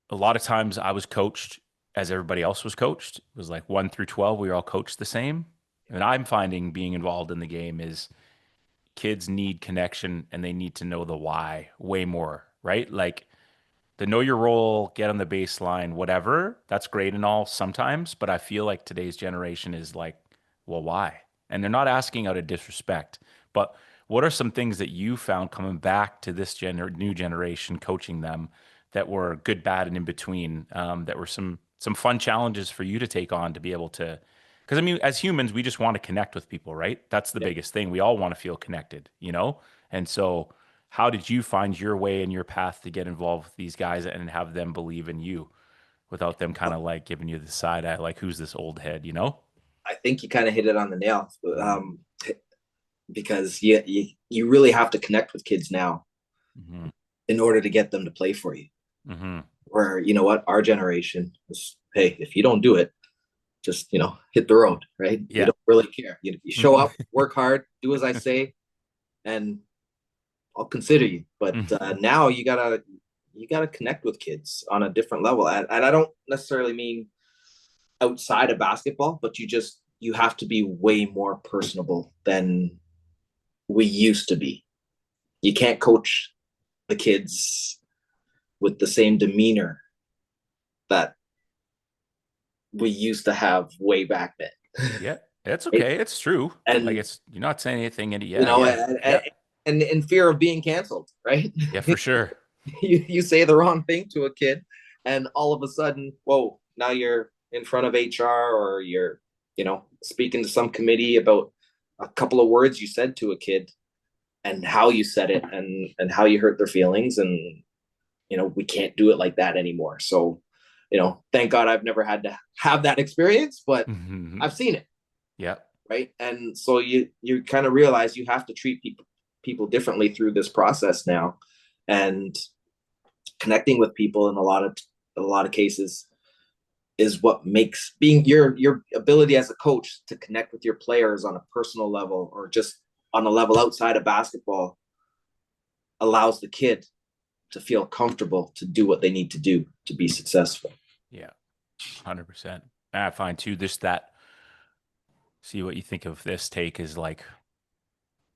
a lot of times I was coached as everybody else was coached. It was like 1 through 12, we were all coached the same. And I'm finding being involved in the game is kids need connection and they need to know the why way more, right? Like the know your role, get on the baseline, whatever. That's great and all sometimes, but I feel like today's generation is like, well, why? And they're not asking out of disrespect, but what are some things that you found coming back to this new generation, coaching them that were good, bad, and in between? That were some fun challenges for you to take on to be able to, because I mean, as humans, we just want to connect with people, right? That's the
Yeah.
biggest thing. We all want to feel connected, you know? And so how did you find your way and your path to get involved with these guys and have them believe in you without them kind of like giving you the side eye, like who's this old head, you know?
I think you kind of hit it on the nail.
Mm-hmm.
Because you really have to connect with kids now
Mm-hmm.
in order to get them to play for you.
Mm-hmm.
Where, you know what, our generation is, hey, if you don't do it, just, hit the road, right? We
Yeah.
don't really care. You show up, work hard, do as I say, and I'll consider you. But now you gotta connect with kids on a different level, and I don't necessarily mean outside of basketball, but you have to be way more personable than we used to be. You can't coach the kids with the same demeanor that we used to have way back then.
Yeah. It's
Right?
okay. It's true. Like
And
you're not saying anything. And
you
yeah,
know,
yeah,
and,
yeah,
and in fear of being canceled, right?
yeah, for sure.
You say the wrong thing to a kid, and all of a sudden, whoa! Now you're in front of HR, or you're, speaking to some committee about a couple of words you said to a kid, and how you said it, and how you hurt their feelings, and we can't do it like that anymore. So, thank God I've never had to have that experience, but
Hmm.
I've seen it,
Yeah.
right? And so you kind of realize you have to treat people differently through this process now, and connecting with people in a lot of cases is what makes being your ability as a coach to connect with your players on a personal level, or just on a level outside of basketball, allows the kid to feel comfortable to do what they need to do to be successful.
Yeah. 100%. And I find too, this, that, see what you think of this take is like,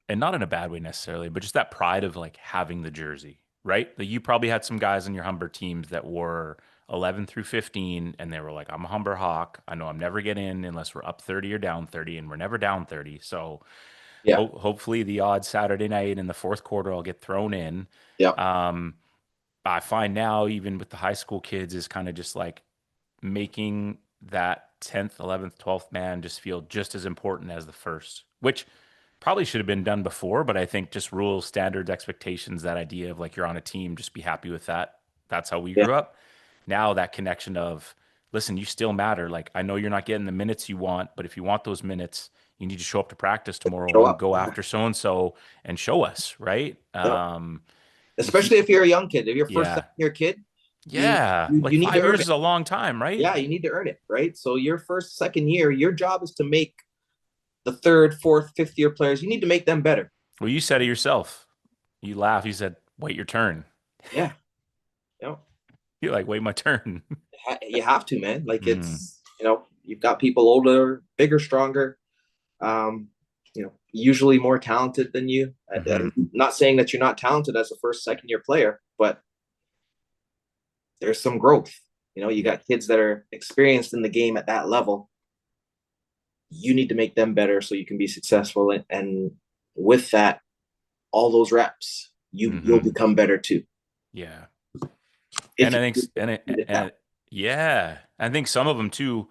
and not in a bad way necessarily, but just that pride of like having the jersey, right? Like you probably had some guys on your Humber teams that were 11 through 15, and they were like, I'm a Humber Hawk. I know I'm never getting in unless we're up 30 or down 30, and we're never down 30. So
Yeah,
hopefully the odd Saturday night in the fourth quarter, I'll get thrown in.
yeah,
Um, I find now, even with the high school kids, is kind of just like making that 10th, 11th, 12th man just feel just as important as the first, which probably should have been done before. But I think just rules, standards, expectations, that idea of like you're on a team, just be happy with that. That's how we
yeah.
grew up. Now that connection of, listen, you still matter. Like I know you're not getting the minutes you want, but if you want those minutes, you need to show up to practice tomorrow
Show
and
up.
go
Yeah,
after so and so and show us, right?
yeah.
And he,
Especially if you're a young kid, if you're first
yeah,
second year kid, you,
yeah,
you
like
you need to
5 years
earn
is
it.
a long time, right?
Yeah, you need to earn it, right? So your first, second year, your job is to make the third, fourth, fifth year players. You need to make them better.
Well, you said it yourself. You laughed. You said, "Wait your turn."
Yeah, you know,
You're like, "Wait my turn."
you have to, man. Like,
Mm-hmm.
you've got people older, bigger, stronger, usually more talented than you.
Mm-hmm.
I'm not saying that you're not talented as a first, second year player, but there's some growth. You
Yeah.
got kids that are experienced in the game at that level. You need to make them better so you can be successful. And with that, all those reps, you'll
Mm-hmm.
become better too.
Yeah.
If
And I
you
think,
did it that way.
yeah, I think some of them too.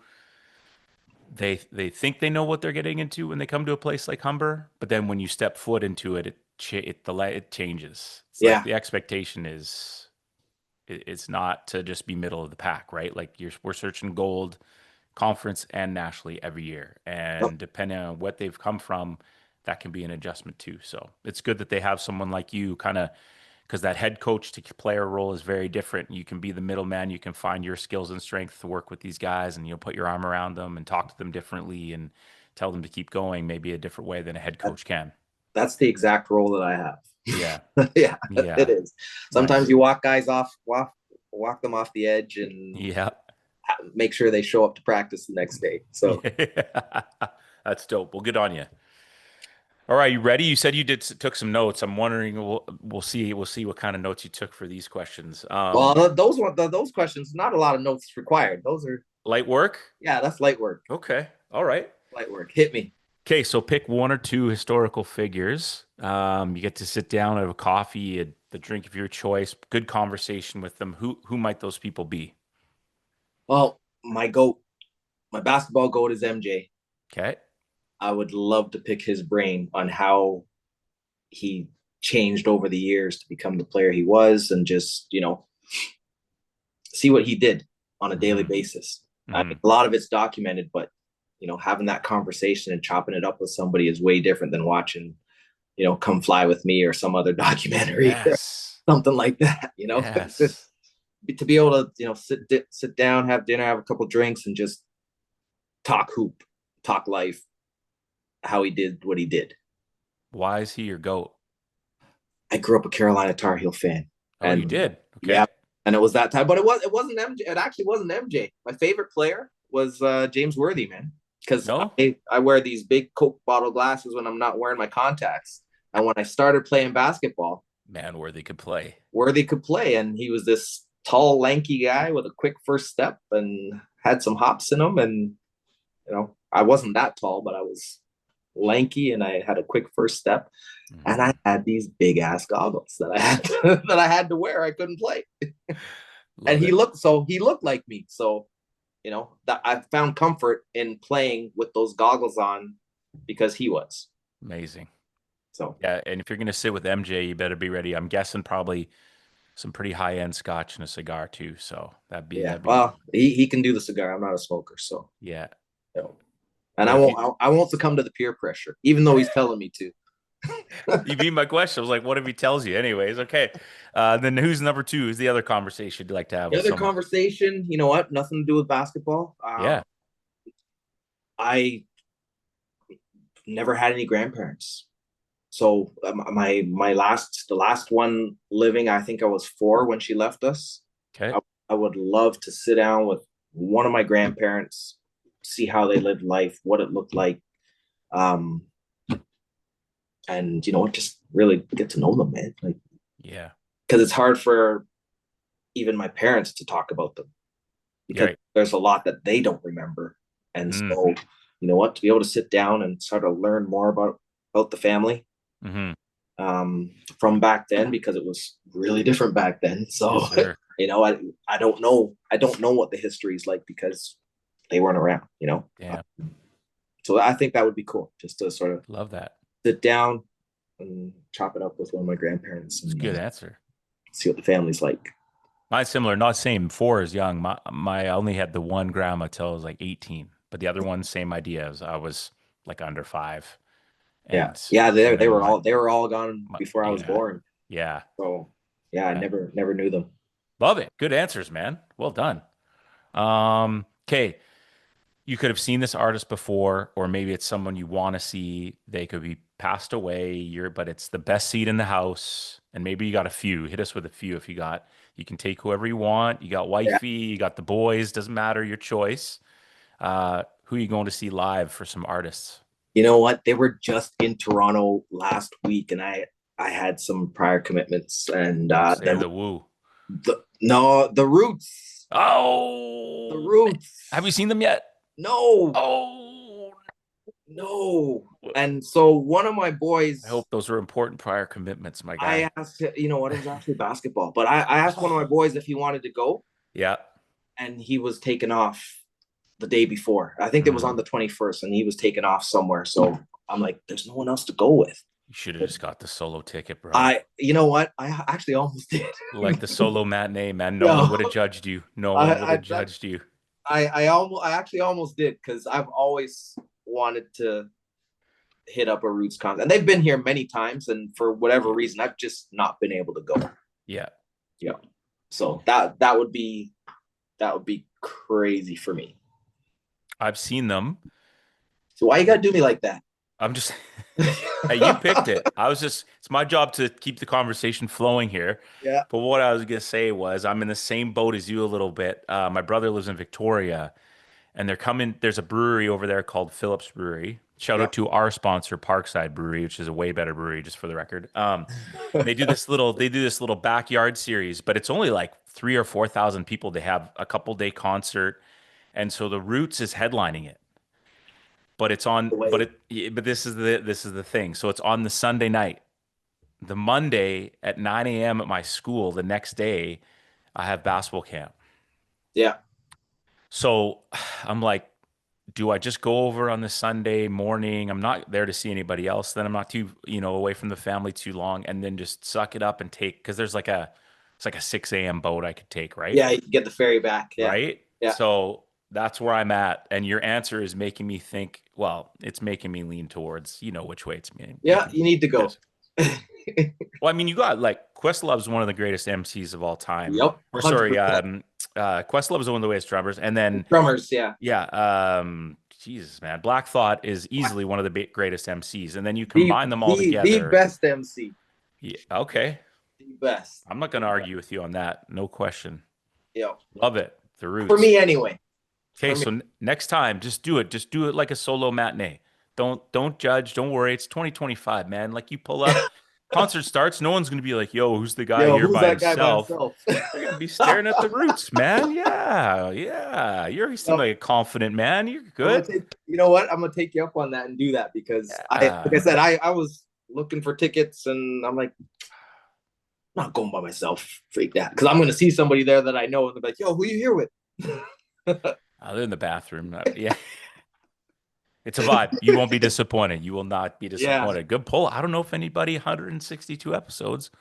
They think they know what they're getting into when they come to a place like Humber, but then when you step foot into it, it changes. It's like
Yeah.
the expectation is it's not to just be middle of the pack, right? Like we're searching gold conference and nationally every year. And depending on what they've come from, that can be an adjustment too. So it's good that they have someone like you kind of because that head coach to player role is very different. You can be the middleman. You can find your skills and strength to work with these guys, and you'll put your arm around them and talk to them differently and tell them to keep going, maybe a different way than a head
That,
coach can.
that's the exact role that I
Yeah.
have. Yeah, it
Yeah.
is. Sometimes
Nice.
you walk guys walk them off the edge and
Yeah.
make sure they show up to practice the next day. So,
Yeah. That's dope. Well, good on you. All right, you ready? You said you took some notes. I'm wondering, we'll see what kind of notes you took for these questions.
well, those questions, not a lot of notes required. Those are,
Light work?
yeah, that's light work.
Okay. All right.
Light work. Hit me.
Okay, so pick one or two historical figures. You get to sit down, have a coffee, the drink of your choice, good conversation with them. Who might those people be?
Well, my basketball goat is MJ.
Okay.
I would love to pick his brain on how he changed over the years to become the player he was, and just see what he did on a daily
Hmm.
basis. I
Hmm.
mean, a lot of it's documented, but having that conversation and chopping it up with somebody is way different than watching, Come Fly with Me or some other documentary or
Yes.
something like that.
Yes.
To be able to sit down, have dinner, have a couple drinks, and just talk hoop, talk life, how he did what he did.
Why is he your goat?
I grew up a Carolina Tar Heel fan,
Oh, you
and
did.
yeah,
Okay.
and it was that time. But it wasn't MJ. It actually wasn't MJ. My favorite player was James Worthy, man, because
No?
I wear these big Coke bottle glasses when I'm not wearing my contacts. And when I started playing basketball,
Man, where they could play.
Worthy could play, and he was this tall, lanky guy with a quick first step and had some hops in him. And I wasn't that tall, but I was lanky and I had a quick first step. And I
Hmm.
had these big ass goggles that I had that I had to wear. I couldn't play, and
Love it.
he looked like me. So that I found comfort in playing with those goggles on because he was.
Amazing.
So
Yeah, and if you're gonna sit with MJ, you better be ready. I'm guessing probably some pretty high end scotch and a cigar too. So
yeah,
that'd be
well, he can do the cigar. I'm not a smoker, so
yeah.
you know. And
But if you
I won't succumb to the peer pressure, even though he's telling me to.
you beat my question, I was like, what if he tells you? Anyways, okay. Then who's number two? Who's the other conversation you'd like to have
The
with
other
someone?
conversation, you know what? Nothing to do with basketball.
Yeah.
I never had any grandparents. So the last one living, I think I was 4 when she left us.
Okay.
I, I would love to sit down with one of my grandparents, see how they lived life, what it looked like, um, and just really get to know them, man. Like,
Yeah.
because it's hard for even my parents to talk about them
Yeah.
because
Right.
there's a lot that they don't remember, and
Mm.
so to be able to sit down and sort of learn more about the family,
Hmm.
from back then, because it was really different back then.
Yes,
So,
sir.
I don't know what the history is like because they weren't around.
Yeah.
So I think that would be cool, just to sort of
Love that.
sit down and chop it up with one of my grandparents
It's a
and
good answer.
see what the family's like.
Mine's similar, not same. Four is young. My I only had the one grandma till I was like 18, but the other one, same idea. I was like under five,
Yeah,
and
yeah,
and then
they were all gone before I was
yeah,
born.
yeah,
So yeah, I
yeah.
never knew them.
Love it. Good answers, man. Well done. Okay. You could have seen this artist before, or maybe it's someone you want to see. They could be passed away. But it's the best seat in the house, and maybe you got a few. Hit us with a few if you got. You can take whoever you want. You got
Yeah,
wifey, you got the boys. Doesn't matter your choice. Who are you going to see live for some artists?
you know what? They were just in Toronto last week, and I had some prior commitments, and
Don't say the woo.
the Roots, the
Oh, man. Have you
Roots.
seen them yet?
No,
Oh,
no. And so one of my
I
boys,
hope those were important prior commitments, my guy.
I asked, what, it was actually basketball, but I asked one of my
Oh,
boys if he wanted to go,
yeah.
and he was taken off the day before. I think it was on
Hmm.
the 21st, and he was taken off somewhere. So I'm like, there's no one else to go with.
You should have just got the solo ticket, bro.
You know what? I actually almost did.
Like the solo matinee, man. No one
No,
would have judged you. No one would
I
have
that
judged you.
I actually almost did, because I've always wanted to hit up a Roots concert. And they've been here many times, and for whatever
Yeah.
reason, I've just not been able to go.
Yeah.
Yeah. So that would be crazy for me.
I've seen them.
So why you gotta do me like that?
I'm just, hey, you picked it. It's my job to keep the conversation flowing here.
Yeah.
But what I was going to say was, I'm in the same boat as you a little bit. My brother lives in Victoria, and there's a brewery over there called Phillips Brewery. Shout
Yeah.
out to our sponsor, Parkside Brewery, which is a way better brewery, just for the record. They do this little backyard series, but it's only like 3 or 4 thousand people. They have a couple day concert, and so the Roots is headlining it. But it's on,
The
but
way.
but this is the thing. So it's on the Sunday night. The Monday at 9 a.m. at my school, the next day, I have basketball camp.
Yeah.
So I'm like, do I just go over on the Sunday morning? I'm not there to see anybody else. Then I'm not too, away from the family too long, and then just suck it up and take, because it's like a 6 a.m. boat I could take, right?
Yeah, you can get the ferry back. Yeah.
Right.
Yeah.
So that's where I'm at. And your answer is making me think, well, it's making me lean towards, which way
Yeah,
making me
you need to
lean.
go.
Well, I mean, you got like Questlove's one of the greatest MCs of all time.
Yep,
Or sorry,
100%.
Questlove's one of the greatest drummers, and then
Drummers, yeah.
yeah, Jesus, man, Black Thought is easily one of the greatest MCs, and then you
The
combine them all
the
together.
best MC.
Yeah, okay,
The best.
I'm not going
The
to
best.
argue with you on that. No question.
Yep.
Love it. The
For
Roots.
me anyway.
Okay,
For me.
so next time, just do it. Just do it like a solo matinee. Don't judge. Don't worry. It's 2025, man. Like you pull up, concert starts. No one's gonna be like, "Yo, who's the guy
Yo,
here
who's
by
that guy by
himself?"
himself?
They're gonna be staring at the Roots, man. Yeah, yeah. You seem
No,
like a confident man. You're
I'm gonna
good.
take you know what? I'm gonna take you up on that and do that because like
Yeah.
I said, I was looking for tickets and I'm like, I'm not going by myself. Freak that. Because I'm gonna see somebody there that I know and they're like, yo, who you here with?
Other in the bathroom. Yeah. It's a vibe. You won't be disappointed. You will not be
Yeah.
disappointed. Good pull. I don't know if anybody, 162 episodes.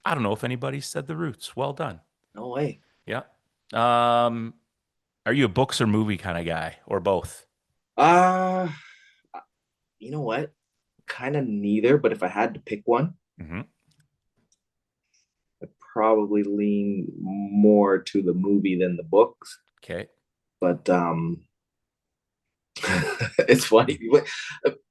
I don't know if anybody said the Roots. Well done.
No way.
Yeah. Um, are you a books or movie kind of guy, or both?
Uh you know what? Kind of neither, but if I had to pick one,
Hmm.
I'd probably lean more to the movie than the books.
Okay.
But it's funny.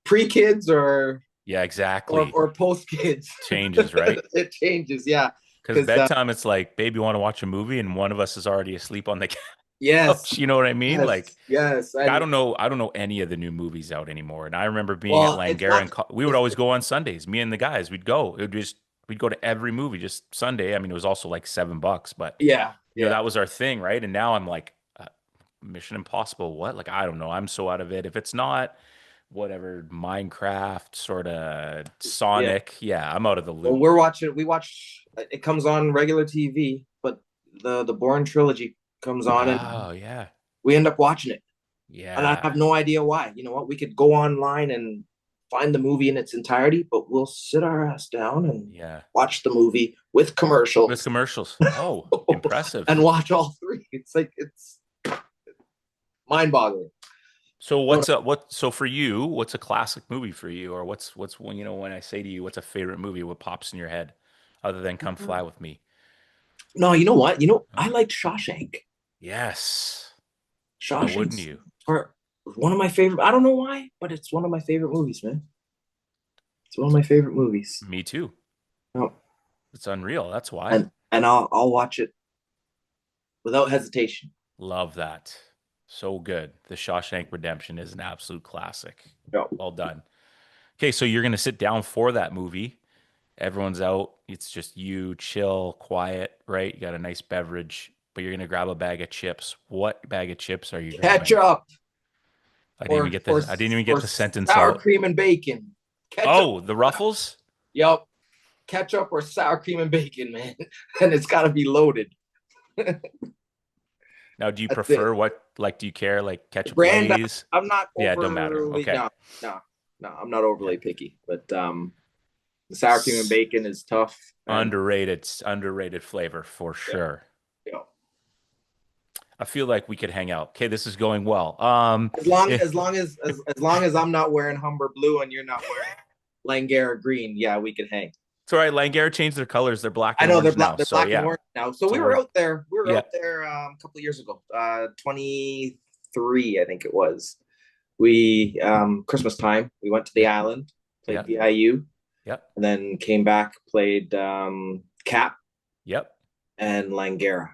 Pre kids
Yeah,
or
exactly.
or post kids.
Changes, right?
It changes, yeah.
Because
Because
bedtime, it's like, babe, you want to watch a movie, and one of us is already asleep on the
yes,
couch. You know what I mean?
yes, yes,
Like I
and
don't know, I don't know any of the new movies out anymore. And I remember being at
well, it's
Langara,
not.
and we would
It's,
always go on Sundays. Me and the guys, we'd go to every movie just Sunday. I mean, it was also like $7, but
yeah, yeah,
that was our thing, right? And now I'm like, Mission Impossible, what? Like I don't know. I'm so out of it. If it's not whatever Minecraft sort of
yeah.
Sonic, yeah, I'm out of the
Well,
loop.
we're watching. We watch. It comes on regular TV, but the Bourne trilogy comes on, and
Oh yeah,
we end up watching it. And I
yeah,
have no idea why. You know what? We could go online and find the movie in its entirety, but we'll sit our ass down and
yeah.
watch the movie with
With
commercials
commercials. Oh,
and
impressive.
watch all three. It's mind-boggling.
So
Don't
so for you, what's a classic movie for you? Or what's when when I say to you, what's a favorite movie, what pops in your head other than Come Fly With Me?
No, you know what?
Huh?
I liked Shawshank.
Yes. Why wouldn't
Shawshank's
you?
are one of my favorite. I don't know why, but it's one of my favorite movies, man. It's one of my favorite movies.
Me too.
Oh,
It's unreal. That's why.
and I'll watch it without hesitation.
Love that. So good. The Shawshank Redemption is an absolute classic.
No.
Well done. Okay, so you're gonna sit down for that movie. Everyone's out. It's just you, chill, quiet, right? You got a nice beverage, but you're gonna grab a bag of chips. What bag of chips are you grabbing?
Ketchup
I didn't even get
or
the sentence
sour
out.
cream and bacon. Ketchup.
Oh, the Ruffles?
Yep. Ketchup or sour cream and bacon, man. And it's got to be loaded.
Now, do you
That's
prefer
it.
what, like, do you care, like ketchup
Brand,
Lay's?
I'm not
Yeah, it don't matter.
overly,
Okay.
no, no, no, I'm not overly
Yeah.
picky, but the sour cream and bacon is tough. And
Underrated flavor for
yeah,
sure.
yeah.
I feel like we could hang out. Okay, this is going well.
As long as I'm not wearing Humber blue and you're not wearing Langara green, yeah, we could hang.
it's all right. Langara changed their colors. They're black
I
and
know
orange now.
they're
So
black and
yeah.
orange now. So
So
we were
we're
out there. We were
yeah,
out there a couple of years ago, 23, I think it was. We Christmas time, we went to the
yep,
island, played
yep,
VIU,
yep,
and then came back, played Cap
yep.
and Langara.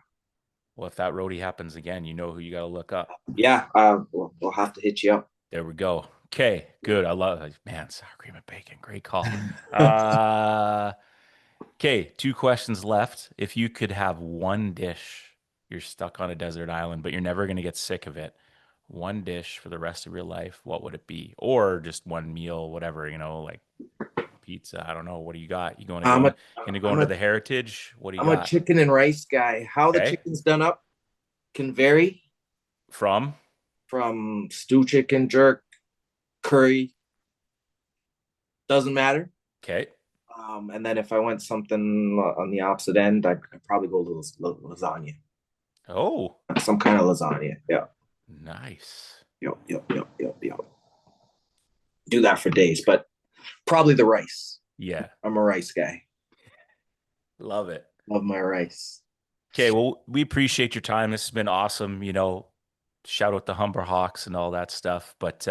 Well, if that roadie happens again, you know who you got to look up.
Yeah, we'll have to hit you up.
There we go. Okay, good. I love it. Man, sour cream and bacon. Great call. Uh, okay, two questions left. If you could have one dish, you're stuck on a desert island, but you're never going to get sick of it. One dish for the rest of your life, what would it be? Or just one meal, whatever, like pizza. I don't know. What do you got? You going to
I'm
go
a
in, going to go
I'm
into
a
the heritage? What do you
I'm a
got?
chicken and rice guy. How the
Okay.
chicken's done up can vary
From?
from stew chicken, jerk, curry, doesn't matter.
Okay.
And then if I went something on the opposite end, I'd probably go to lasagna,
Oh,
some kind of lasagna. Yeah,
nice.
yep. Do that for days, but probably the rice.
Yeah.
I'm a rice guy.
Love it.
Love my rice.
Okay, well, we appreciate your time. This has been awesome. Shout out the Humber Hawks and all that stuff. But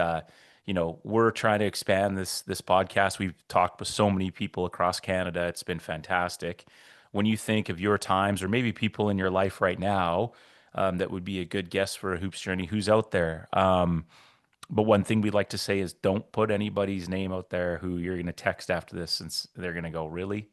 we're trying to expand this podcast. We've talked with so many people across Canada. It's been fantastic. When you think of your times, or maybe people in your life right now, that would be a good guest for a hoops journey. Who's out there? But one thing we'd like to say is don't put anybody's name out there who you're going to text after this, since they're going to go, really?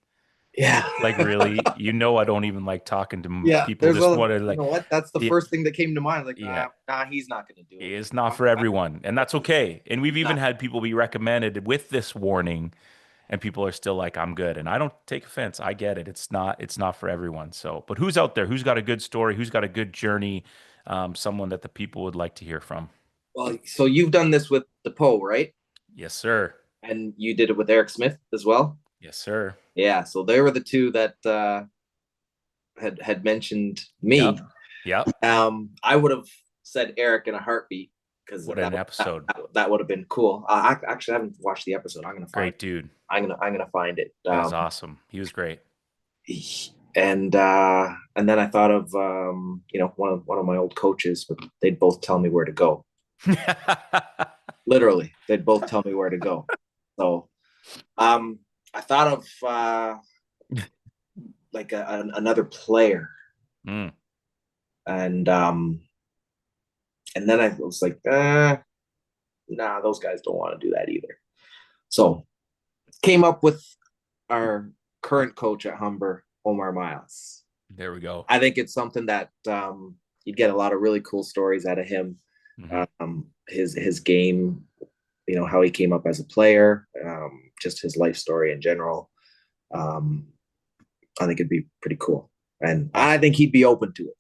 Yeah.
Like, really? I don't even like talking to
Yeah,
people.
there's
Just
a,
want to
you
like,
know what? That's the
it,
first thing that came to mind. Like,
yeah,
he's not going to do it.
it's not for everyone, and that's okay. And we've even
Not.
had people be recommended with this warning, and people are still like, "I'm good," and I don't take offense. I get it. It's not for everyone. So, but who's out there? Who's got a good story? Who's got a good journey? Someone that the people would like to hear from.
Well, so you've done this with the Poe, right?
Yes, sir.
And you did it with Eric Smith as well.
Yes, sir.
Yeah, so they were the two that had mentioned me.
Yep. Yep.
I would have said Eric in a heartbeat because
What
that,
an episode.
that would have been cool. I actually haven't watched the episode. I'm gonna find.
Great dude.
I'm gonna find it.
That was awesome. He was great.
And then I thought of one of my old coaches, but they'd both tell me where to go. Literally, they'd both tell me where to go. So I thought of like another player,
Mm.
and then I was like, nah, those guys don't want to do that either. So came up with our current coach at Humber, Omar Miles.
There we go.
I think it's something that you'd get a lot of really cool stories out of him. His game, how he came up as a player, just his life story in general. I think it'd be pretty cool, and
Awesome.
I think he'd be open to it.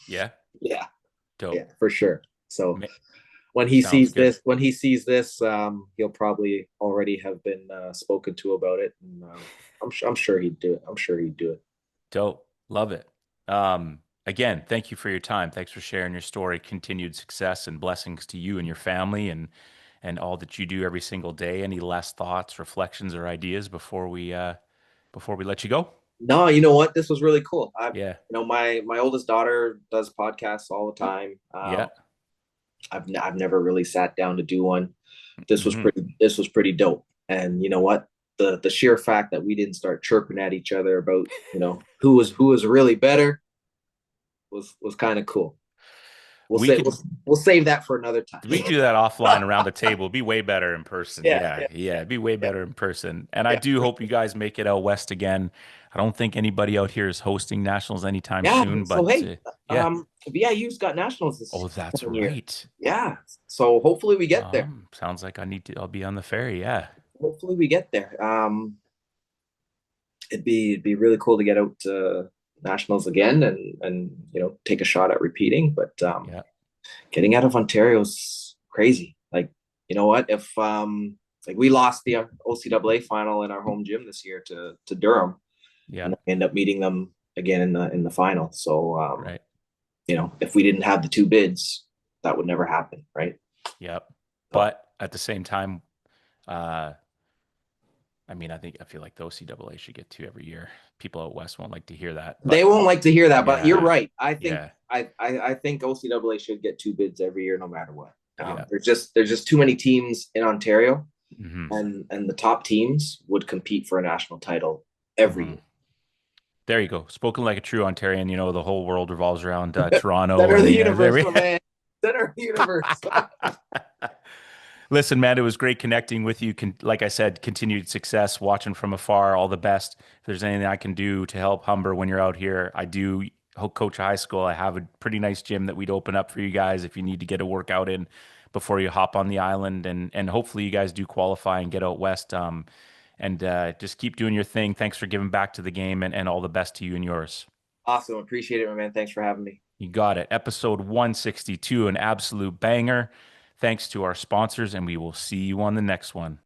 Yeah.
Yeah,
Dope.
yeah, for sure. So
Ma-
when he
Sounds
sees
good.
this, he'll probably already have been spoken to about it, and I'm sure he'd do it. I'm sure he'd do it.
Dope. Love it. Again, thank you for your time. Thanks for sharing your story. Continued success and blessings to you and your family, and all that you do every single day. Any last thoughts, reflections, or ideas before we let you go?
No, you know what? This was really cool.
Yeah.
My oldest daughter does podcasts all the time.
Yeah.
I've never really sat down to do one. This was
Hmm.
pretty dope. And you know what? The sheer fact that we didn't start chirping at each other about who was really better was kind of cool. We'll
We
say
could
we'll save that for another time.
we could do that offline around the table. It'd be way better in person.
Yeah,
Yeah.
yeah,
Yeah. It'd be way
yeah,
better in person. And I
yeah.
do hope you guys make it out west again. I don't think anybody out here is hosting nationals anytime
Yeah.
soon,
So
but
hey,
yeah.
VIU's got nationals
Oh,
this
that's
coming year.
right.
Yeah. So hopefully we get there.
Sounds like I'll be on the ferry. Yeah.
Hopefully we get there. It'd be really cool to get out to nationals again and take a shot at repeating. But
Yeah.
getting out of Ontario is crazy. Like, you know what? If like we lost the OCAA final in our home gym this year to Durham,
Yeah.
and end up meeting them again in the final. So
Right.
if we didn't have the two bids, that would never happen, right?
Yep.
So
But at the same time, uh, I mean, I feel like the OCAA should get two every year. People out west won't like to hear that,
they
but
won't like to hear that, but you're
yeah,
right. I think
yeah,
I think OCAA should get two bids every year, no matter what.
yeah.
There's just too many teams in Ontario,
Hmm.
and the top teams would compete for a national title every
Hmm.
year.
There you go. Spoken like a true Ontarian. You know, the whole world revolves around Toronto
Center of
and
the
there
universe,
we.
my man. Center of the universe.
Listen, man, it was great connecting with you. Like I said, continued success, watching from afar. All the best. If there's anything I can do to help Humber when you're out here, I do coach a high school. I have a pretty nice gym that we'd open up for you guys if you need to get a workout in before you hop on the island. And hopefully you guys do qualify and get out west. And just keep doing your thing. Thanks for giving back to the game and all the best to you and yours.
Awesome. Appreciate it, my man. Thanks for having me.
You got it. Episode 162, an absolute banger. Thanks to our sponsors, and we will see you on the next one.